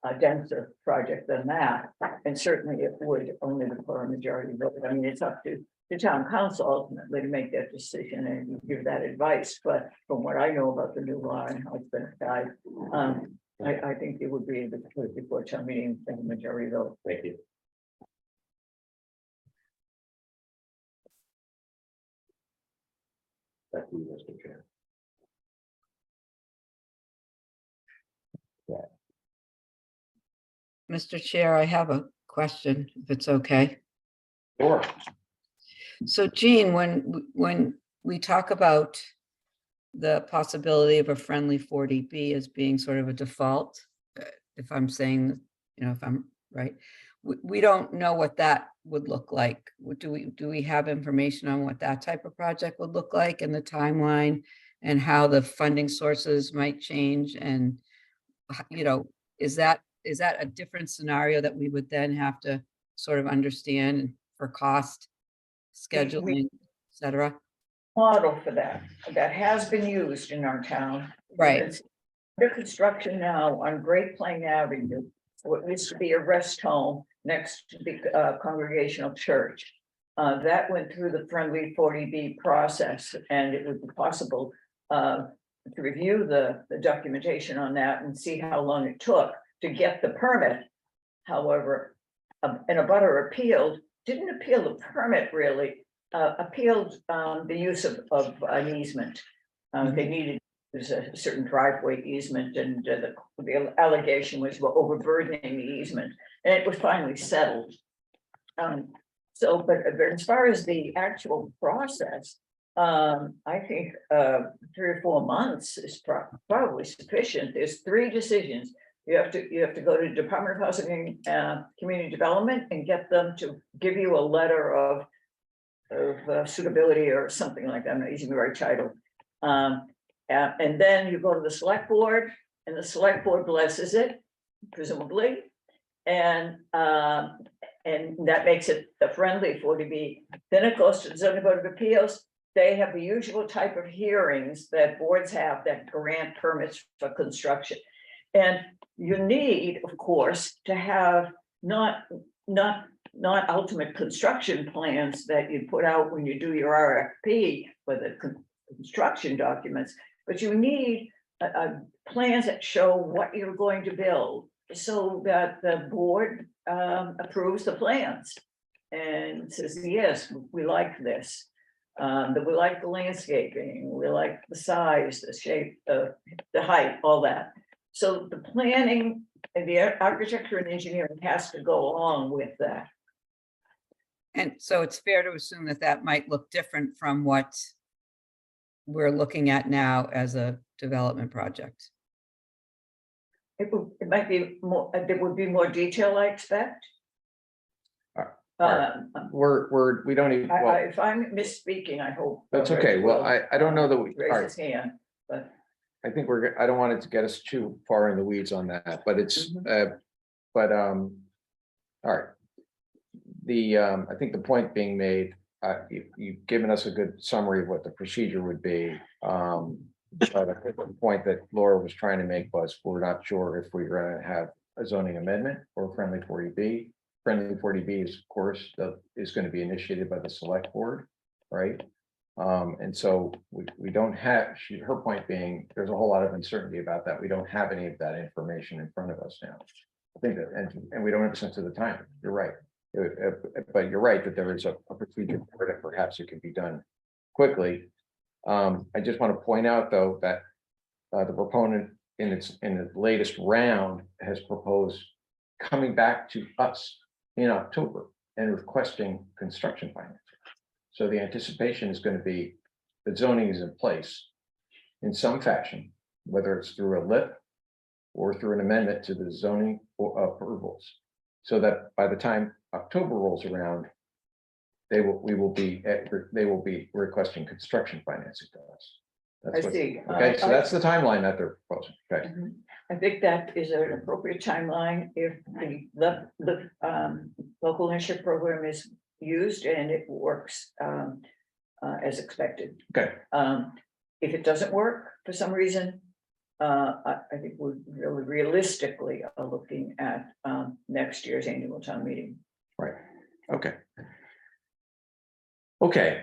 a denser project than that. And certainly it would only require a majority vote. I mean, it's up to the town council ultimately to make that decision and give that advice. But from what I know about the new law and how it's been applied, I think it would be able to put it before town meeting and a majority vote. Thank you. Back to you, Mr. Chair. Mr. Chair, I have a question, if it's okay. Sure. So Jean, when we talk about the possibility of a friendly 40B as being sort of a default, if I'm saying, if I'm right, we don't know what that would look like. Do we have information on what that type of project would look like and the timeline and how the funding sources might change? And, is that a different scenario that we would then have to sort of understand for cost, scheduling, et cetera? Model for that has been used in our town. Right. It's under construction now on Great Plain Avenue, what used to be a rest home next to the Congregational Church. That went through the friendly 40B process, and it would be possible to review the documentation on that and see how long it took to get the permit. However, an abutter didn't appeal the permit really, appealed the use of an easement. They needed there's a certain driveway easement, and the allegation was we're overburdening the easement, and it was finally settled. So, but as far as the actual process, I think 3 or 4 months is probably sufficient. There's 3 decisions. You have to go to Department of Housing and Community Development and get them to give you a letter of suitability or something like that. I'm not using the right title. And then you go to the select board, and the select board blesses it, presumably. And that makes it a friendly 40B. Then it goes to the zoning board of appeals. They have the usual type of hearings that boards have that grant permits for construction. And you need, of course, to have not ultimate construction plans that you put out when you do your RFP for the construction documents, but you need plans that show what you're going to build, so that the board approves the plans and says, yes, we like this, that we like the landscaping, we like the size, the shape, the height, all that. So the planning and the architecture and engineering has to go along with that. And so it's fair to assume that that might look different from what we're looking at now as a development project. It might be more, there would be more detail, I expect. We don't even, well, If I'm misspeaking, I hope. that's okay. Well, I don't know that we, all Raise right. his hand, but. I think I don't want it to get us too far in the weeds on that, but it's, all right. I think the point being made, you've given us a good summary of what the procedure would be. But I think the point that Laura was trying to make was, we're not sure if we're gonna have a zoning amendment or friendly 40B. Friendly 40B is, of course, is gonna be initiated by the select board, right? And so we don't have, her point being, there's a whole lot of uncertainty about that. We don't have any of that information in front of us now. I think that, and we don't have a sense of the time. You're right. But you're right that there is a procedure for it, perhaps it can be done quickly. I just want to point out, though, that the proponent in the latest round has proposed coming back to us in October and requesting construction financing. So the anticipation is going to be that zoning is in place in some fashion, whether it's through a LIP or through an amendment to the zoning approvals, so that by the time October rolls around, they will be requesting construction financing to us. That's I see. Okay, so that's the timeline that they're proposing. Okay. I think that is an appropriate timeline if the local initiative program is used and it works as expected. Okay. If it doesn't work for some reason, I think we're really realistically are looking at next year's annual town meeting. Right. Okay. Okay.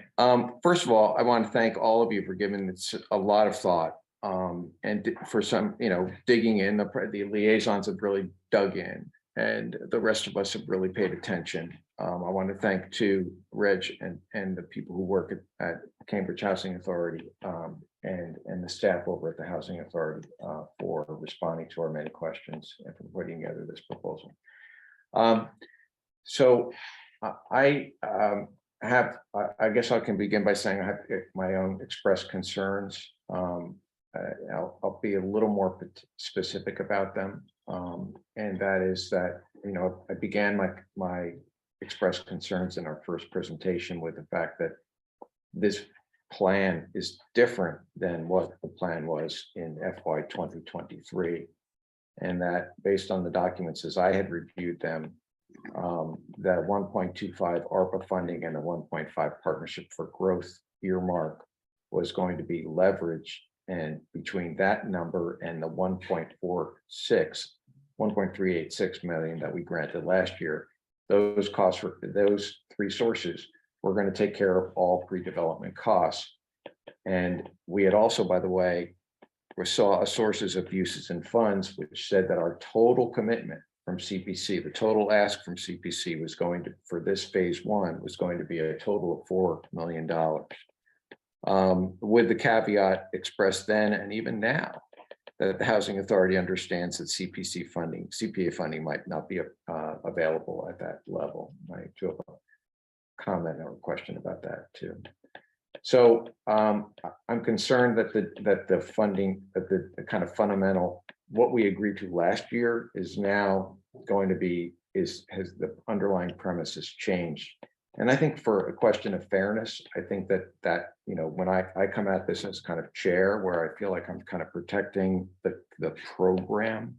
First of all, I want to thank all of you for giving this a lot of thought. And for some, digging in, the liaisons have really dug in, and the rest of us have really paid attention. I want to thank too Reg and the people who work at Cambridge Housing Authority and the staff over at the Housing Authority for responding to our many questions and for putting together this proposal. So I guess I can begin by saying I have my own expressed concerns. I'll be a little more specific about them. And that is that, I began my expressed concerns in our first presentation with the fact that this plan is different than what the plan was in FY 2023. And that based on the documents as I had reviewed them, that 1.25 ARPA funding and the 1.5 Partnership for Growth earmark was going to be leveraged, and between that number and the 1.386 million that we granted last year, those costs for those three sources were going to take care of all pre-development costs. And we had also, by the way, we saw sources of uses and funds, which said that our total commitment from CPC, the total ask from CPC was going to, for this phase one, was going to be a total of $4 million. with the caveat expressed then and even now that the Housing Authority understands that CPA funding might not be available at that level. I do have a comment or a question about that too. So I'm concerned that the funding, that the kind of fundamental, what we agreed to last year is now going to be, has the underlying premise has changed. And I think for a question of fairness, I think that you know, when I come at this as kind of chair, where I feel like I'm kind of protecting the program,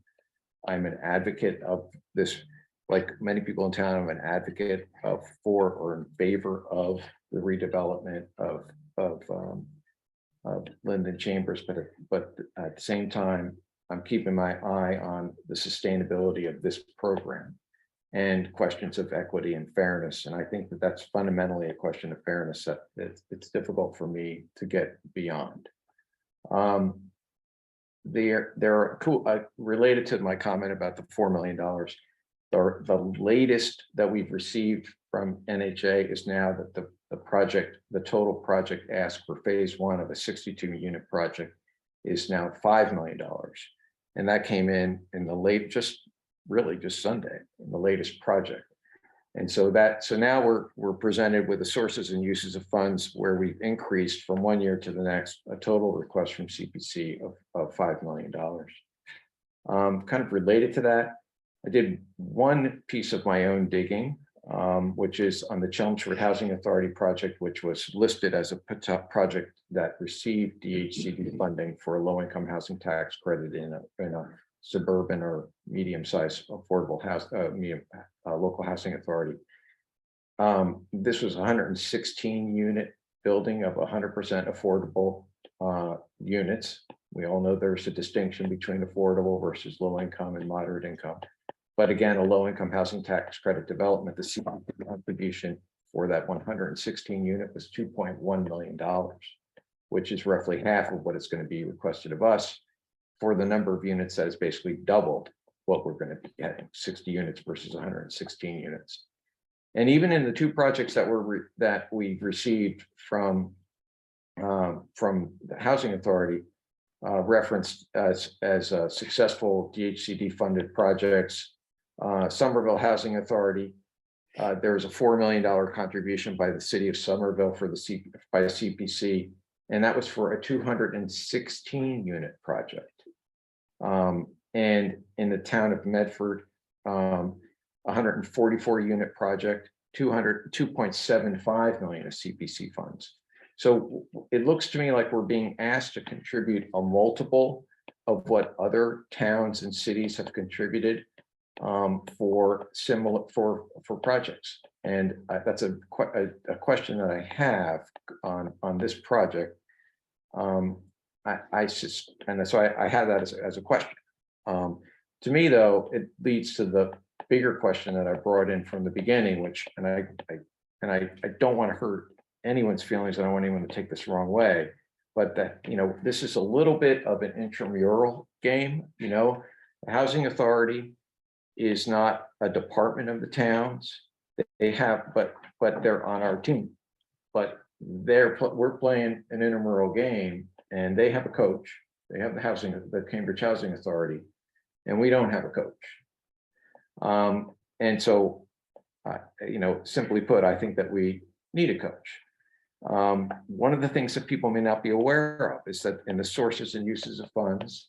I'm an advocate of this, like many people in town, I'm an advocate of for or in favor of the redevelopment of Linden Chambers, but at the same time, I'm keeping my eye on the sustainability of this program and questions of equity and fairness. And I think that that's fundamentally a question of fairness that it's difficult for me to get beyond. There are cool, related to my comment about the $4 million, the latest that we've received from NHA is now that the total project ask for phase 1 of a 62 unit project is now $5 million. And that came in the just Sunday, in the latest project. And so now we're presented with the sources and uses of funds where we've increased from one year to the next, a total request from CPC of $5 million. Kind of related to that, I did one piece of my own digging, which is on the Chelmsford Housing Authority project, which was listed as a project that received DHCD funding for a low-income housing tax credit in a suburban or medium-sized affordable house, local housing authority. This was a 116 unit building of 100% affordable units. We all know there's a distinction between affordable versus low income and moderate income. But again, a low income housing tax credit development, the CPC contribution for that 116 unit was $2.1 million, which is roughly half of what it's going to be requested of us for the number of units that is basically doubled what we're going to be getting, 60 units versus 116 units. And even in the two projects that we received from the Housing Authority, referenced as successful DHCD funded projects, Somerville Housing Authority, there was a $4 million contribution by the city of Somerville by CPC, and that was for a 216 unit project. And in the town of Medford, 144 unit project, 2.75 million of CPC funds. So it looks to me like we're being asked to contribute a multiple of what other towns and cities have contributed for projects. And that's a question that I have on this project. And so I have that as a question. To me, though, it leads to the bigger question that I brought in from the beginning, which, and I don't want to hurt anyone's feelings. I don't want anyone to take this wrong way, but that, you know, this is a little bit of an intramural game. You know, the Housing Authority is not a department of the towns. They have, but they're on our team. But we're playing an intramural game, and they have a coach. They have the Cambridge Housing Authority, and we don't have a coach. And so, you know, simply put, I think that we need a coach. One of the things that people may not be aware of is that in the sources and uses of funds,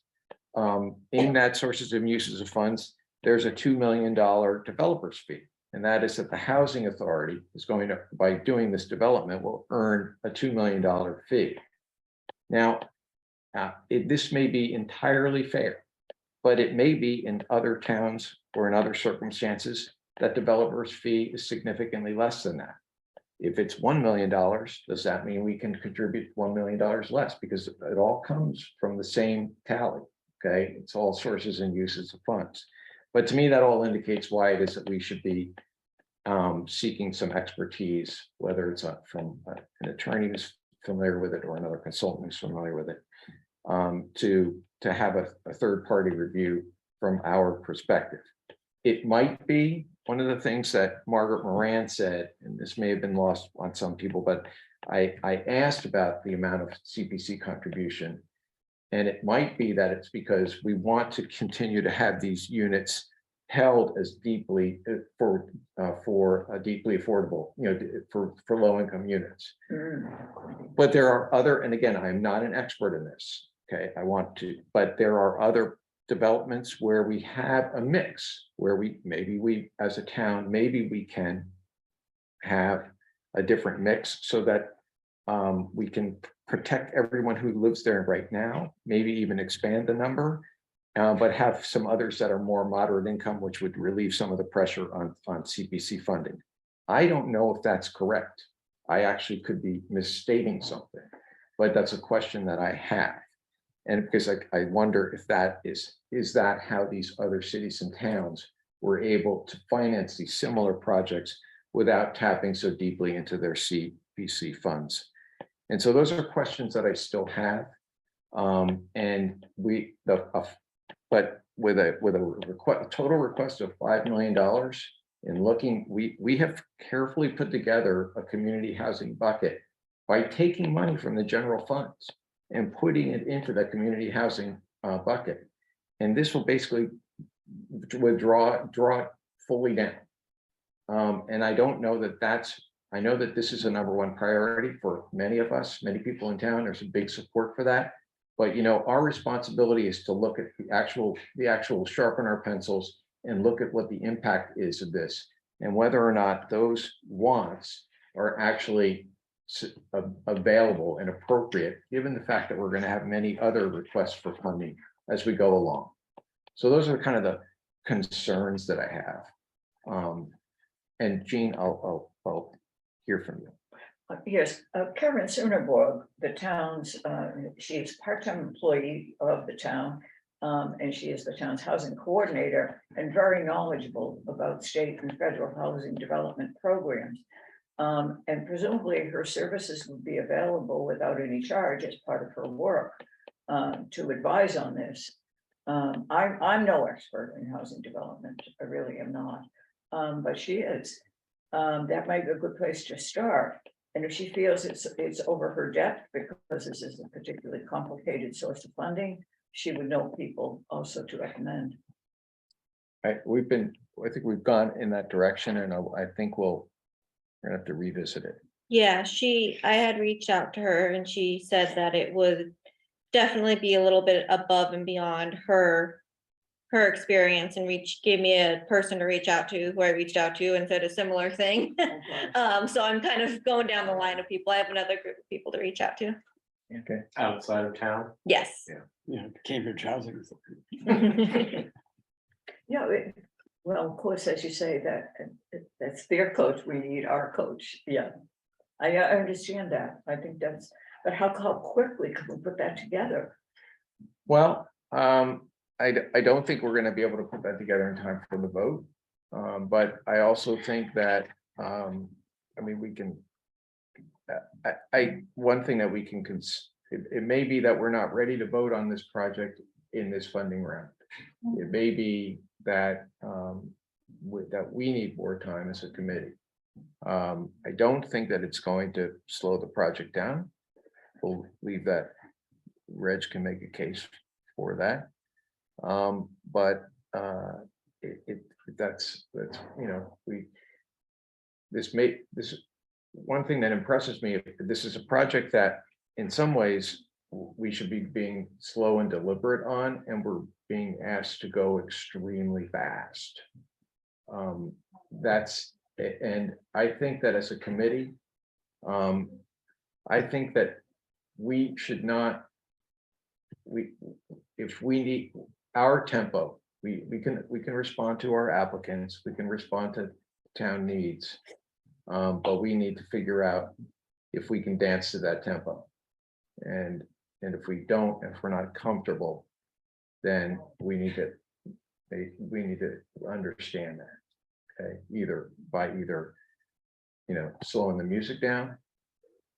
in that sources and uses of funds, there's a $2 million developer's fee. And that is that the Housing Authority is going to, by doing this development, will earn a $2 million fee. Now, this may be entirely fair, but it may be in other towns or in other circumstances that developer's fee is significantly less than that. If it's $1 million, does that mean we can contribute $1 million less? Because it all comes from the same tally, okay? It's all sources and uses of funds. But to me, that all indicates why it is that we should be seeking some expertise, whether it's from an attorney who's familiar with it or another consultant who's familiar with it, to have a third party review from our perspective. It might be one of the things that Margaret Moran said, and this may have been lost on some people, but I asked about the amount of CPC contribution. And it might be that it's because we want to continue to have these units held as deeply for deeply affordable, for low income units. But there are other, and again, I'm not an expert in this, okay, but there are other developments where we have a mix, where maybe we, as a town, maybe we can have a different mix so that we can protect everyone who lives there right now, maybe even expand the number, but have some others that are more moderate income, which would relieve some of the pressure on CPC funding. I don't know if that's correct. I actually could be misstating something, but that's a question that I have. And because I wonder if that is that how these other cities and towns were able to finance these similar projects without tapping so deeply into their CPC funds. And so those are questions that I still have. And but with a total request of $5 million in looking, we have carefully put together a community housing bucket by taking money from the general funds and putting it into that community housing bucket. And this will basically draw it fully down. And I don't know that I know that this is a number one priority for many of us, many people in town. There's a big support for that. But our responsibility is to look at the actual sharpen our pencils and look at what the impact is of this and whether or not those wants are actually available and appropriate, given the fact that we're going to have many other requests for funding as we go along. So those are kind of the concerns that I have. And Jean, I'll hear from you. Yes, Karen Sunderborg, the town's, she is part-time employee of the town, and she is the town's housing coordinator and very knowledgeable about state and federal housing development programs. And presumably her services would be available without any charge as part of her work to advise on this. I'm no expert in housing development, I really am not, but she is. That might be a good place to start. And if she feels it's over her depth because this is a particularly complicated source of funding, she would know people also to recommend. I think we've gone in that direction, and I think we're gonna have to revisit it. Yeah, I had reached out to her and she said that it would definitely be a little bit above and beyond her experience, and gave me a person to reach out to who I reached out to and said a similar thing. So I'm kind of going down the line of people. I have another group of people to reach out to. Okay. Outside of town. Yes. Cambridge Housing. Well, of course, as you say, that's their coach, we need our coach, yeah. I understand that, I think but how quickly can we put that together? Well, I don't think we're gonna be able to put that together in time for the vote. But I also think that, we can, one thing that we can, it may be that we're not ready to vote on this project in this funding round. It may be that, that we need more time as a committee. I don't think that it's going to slow the project down. We'll leave that, Reg can make a case for that. But that's this one thing that impresses me. This is a project that in some ways we should be being slow and deliberate on, and we're being asked to go extremely fast. And I think that as a committee, I think that we should not, if we need our tempo, we can respond to our applicants, we can respond to town needs. But we need to figure out if we can dance to that tempo. And if we don't, if we're not comfortable, then we need to understand that. Okay, either slowing the music down,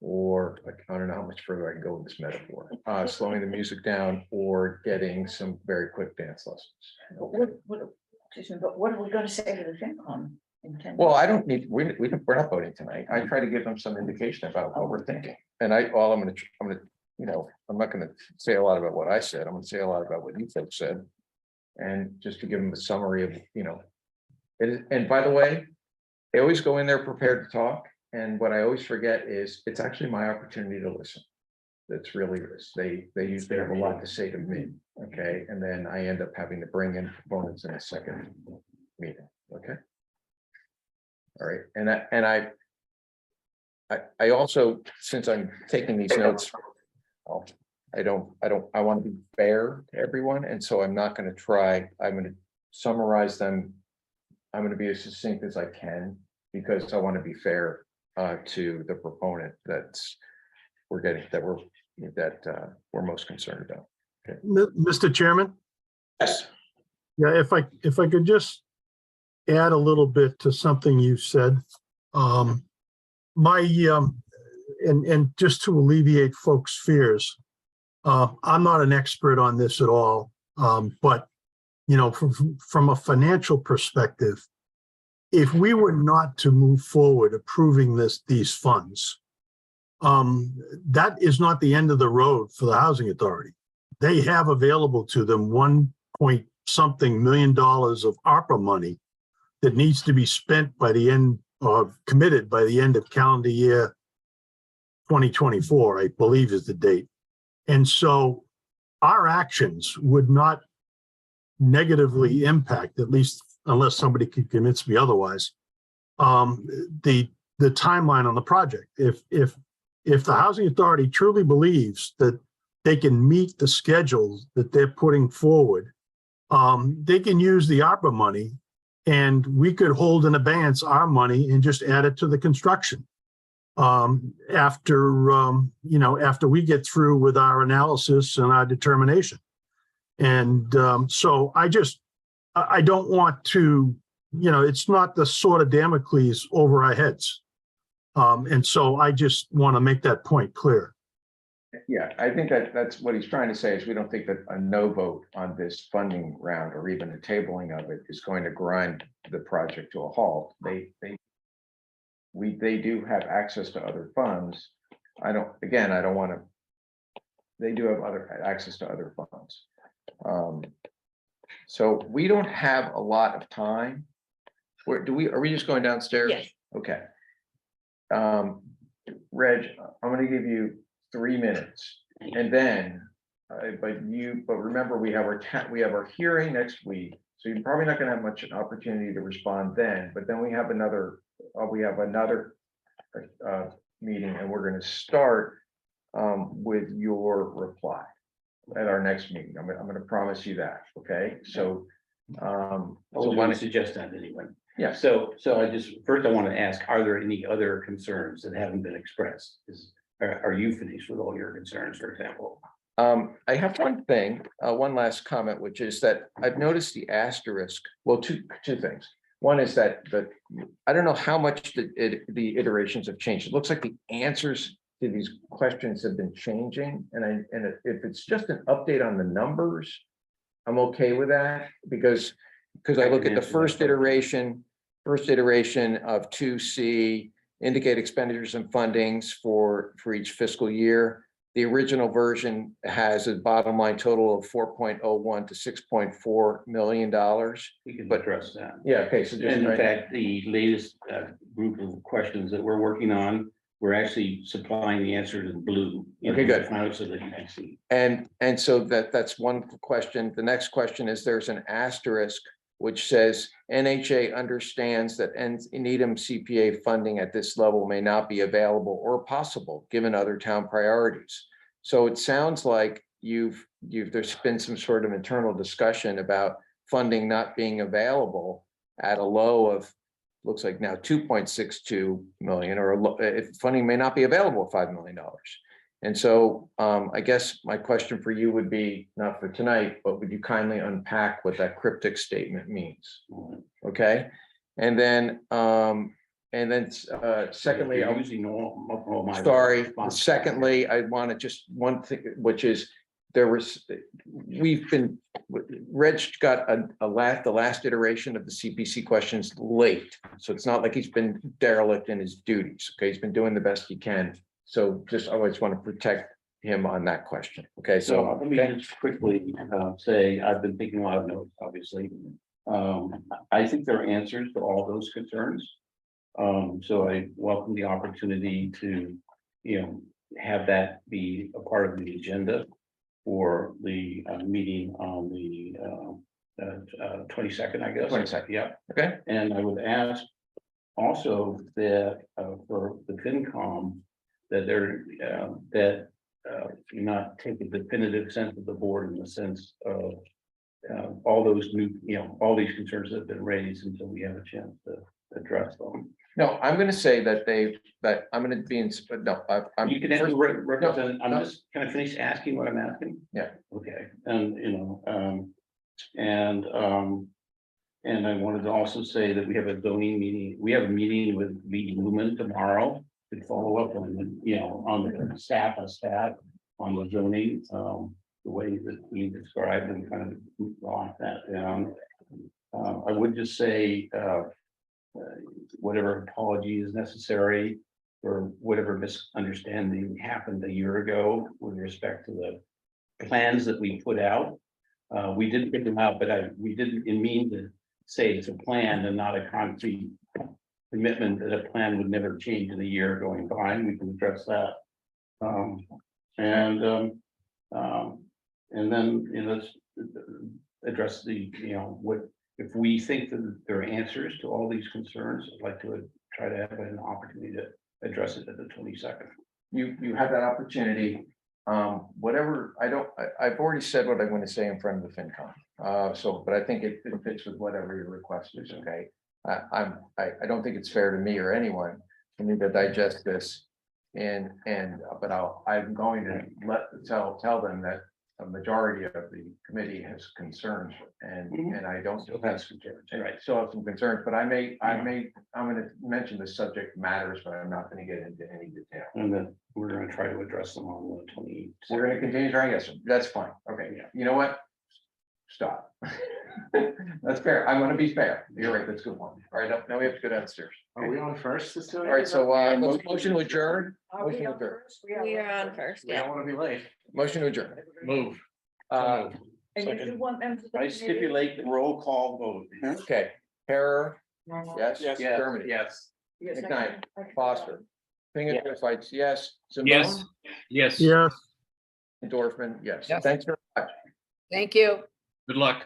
or I don't know how much further I can go with this metaphor, slowing the music down or getting some very quick dance lessons. What Excuse me, but what are we gonna say to the FinCom? in 10 Well, days? I don't need, we're not voting tonight. I try to give them some indication about what we're thinking. And I'm gonna, I'm not gonna say a lot about what I said. I'm gonna say a lot about what you folks said. And just to give them a summary of, and by the way, they always go in there prepared to talk. And what I always forget is it's actually my opportunity to listen. That's really this. They usually have a lot to say to me, okay? And then I end up having to bring in components in a second meeting, okay? All right, I also, since I'm taking these notes, I want to be fair to everyone, and so I'm not gonna try, I'm gonna summarize them. I'm gonna be as succinct as I can, because I want to be fair to the proponent that we're most concerned about. Mr. Chairman? Yes. Yeah, if I could just add a little bit to something you said. And just to alleviate folks' fears, I'm not an expert on this at all. But, from a financial perspective, if we were not to move forward approving these funds, that is not the end of the road for the Housing Authority. They have available to them $1.something million of ARPA money that needs to be spent by the end, or committed by the end of calendar year 2024, I believe is the date. And so our actions would not negatively impact, at least unless somebody could convince me otherwise, the timeline on the project. If the Housing Authority truly believes that they can meet the schedules that they're putting forward, they can use the ARPA money, and we could hold in abeyance our money and just add it to the construction after we get through with our analysis and our determination. And so I don't want to, it's not the sword of Damocles over our heads. And so I just want to make that point clear. Yeah, I think that's what he's trying to say, is we don't think that a no vote on this funding round, or even a tabling of it, is going to grind the project to a halt. They do have access to other funds. I don't want to, they do have access to other funds. So we don't have a lot of time. Are we just going downstairs? Yes. Okay. Reg, I'm gonna give you 3 minutes, and then, but remember, we have our hearing next week, so you're probably not gonna have much opportunity to respond then, but then we have another meeting, and we're gonna start with your reply at our next meeting. I'm gonna promise you that, okay? So, I so was why going to don't- suggest that anyway. Yeah. So first I want to ask, are there any other concerns that haven't been expressed? Are you finished with all your concerns, for example? I have one thing, one last comment, which is that I've noticed the asterisk, well, two things. One is that I don't know how much the iterations have changed. It looks like the answers to these questions have been changing, and if it's just an update on the numbers, I'm okay with that, because I look at the first iteration of 2C, indicate expenditures and fundings for each fiscal year. The original version has a bottom line total of 4.01 to $6.4 million. We can But- address that. Yeah, okay, so just. And in fact, the latest group of questions that we're working on, we're actually supplying the answers in blue. Okay, good. So that you can see. And so that's one question. The next question is, there's an asterisk which says NHA understands that Needham CPA funding at this level may not be available or possible given other town priorities. So it sounds like there's been some sort of internal discussion about funding not being available at a low of, looks like now 2.62 million, or if funding may not be available at $5 million. And so I guess my question for you would be, not for tonight, but would you kindly unpack what that cryptic statement means? Okay, and then secondly, You're using all my. sorry, response. secondly, I want to just one thing, which is there was, Reg got the last iteration of the CPC questions late. So it's not like he's been derelict in his duties. Okay, he's been doing the best he can. So just, I always want to protect him on that question. Okay, So so, let me just quickly say, I've been taking a lot of notes, obviously. I think there are answers to all those concerns. So I welcome the opportunity to, have that be a part of the agenda for the meeting on the 22nd, I guess. 22nd. Yeah. okay, And I would ask also that for the FinCom, that you not take a definitive sense of the board in the sense of all those new, all these concerns that have been raised until we have a chance to address them. no, I'm gonna say that I'm gonna be in, no, I'm. You can represent, I'm just, can I finish asking what I'm asking? Yeah. Okay, and and I wanted to also say that we have a zoning meeting, we have a meeting with Lee Newman tomorrow to follow up on, on the staff on the zoning, the way that he described and kind of lock that down. I would just say, whatever apology is necessary for whatever misunderstanding happened a year ago with respect to the plans that we put out. We didn't get them out, but we didn't mean to say it's a plan and not a concrete commitment that a plan would never change in a year going by. We can address that. And then, let's address the, what, if we think that there are answers to all these concerns, I'd like to try to have an opportunity to address it at the 22nd. You have that opportunity. Whatever, I've already said what I'm going to say in front of the FinCom. But I think it fits with whatever your request is, okay? I don't think it's fair to me or anyone for me to digest this. But I'm going to tell them that a majority of the committee has concerns and I don't still have some concerns. Right. Still have some concerns, but I'm gonna mention the subject matters, but I'm not gonna get into any detail. And then we're going to try to address them on the 20. We're gonna continue trying, yes, that's fine, okay, Yeah. you know what? Stop. That's fair, I wanna be fair, you're right, that's a good one, all right, now we have to go downstairs. Are we on first? All right, so, motion to adjourn, Are we motion to on adjourn, first? We are on first, We yeah. don't want to be late. motion to adjourn. Move. Uh, And you do want them to. I stipulate the roll call vote. okay, Harrer, yes, Yes. Germany, Yes. Yes, I McKnight, can- I can- Foster, Finger fights, yes. Yes. Zambon, Yes, Yes. Dorfman, yes, Yes. thanks very much. Thank you. good luck.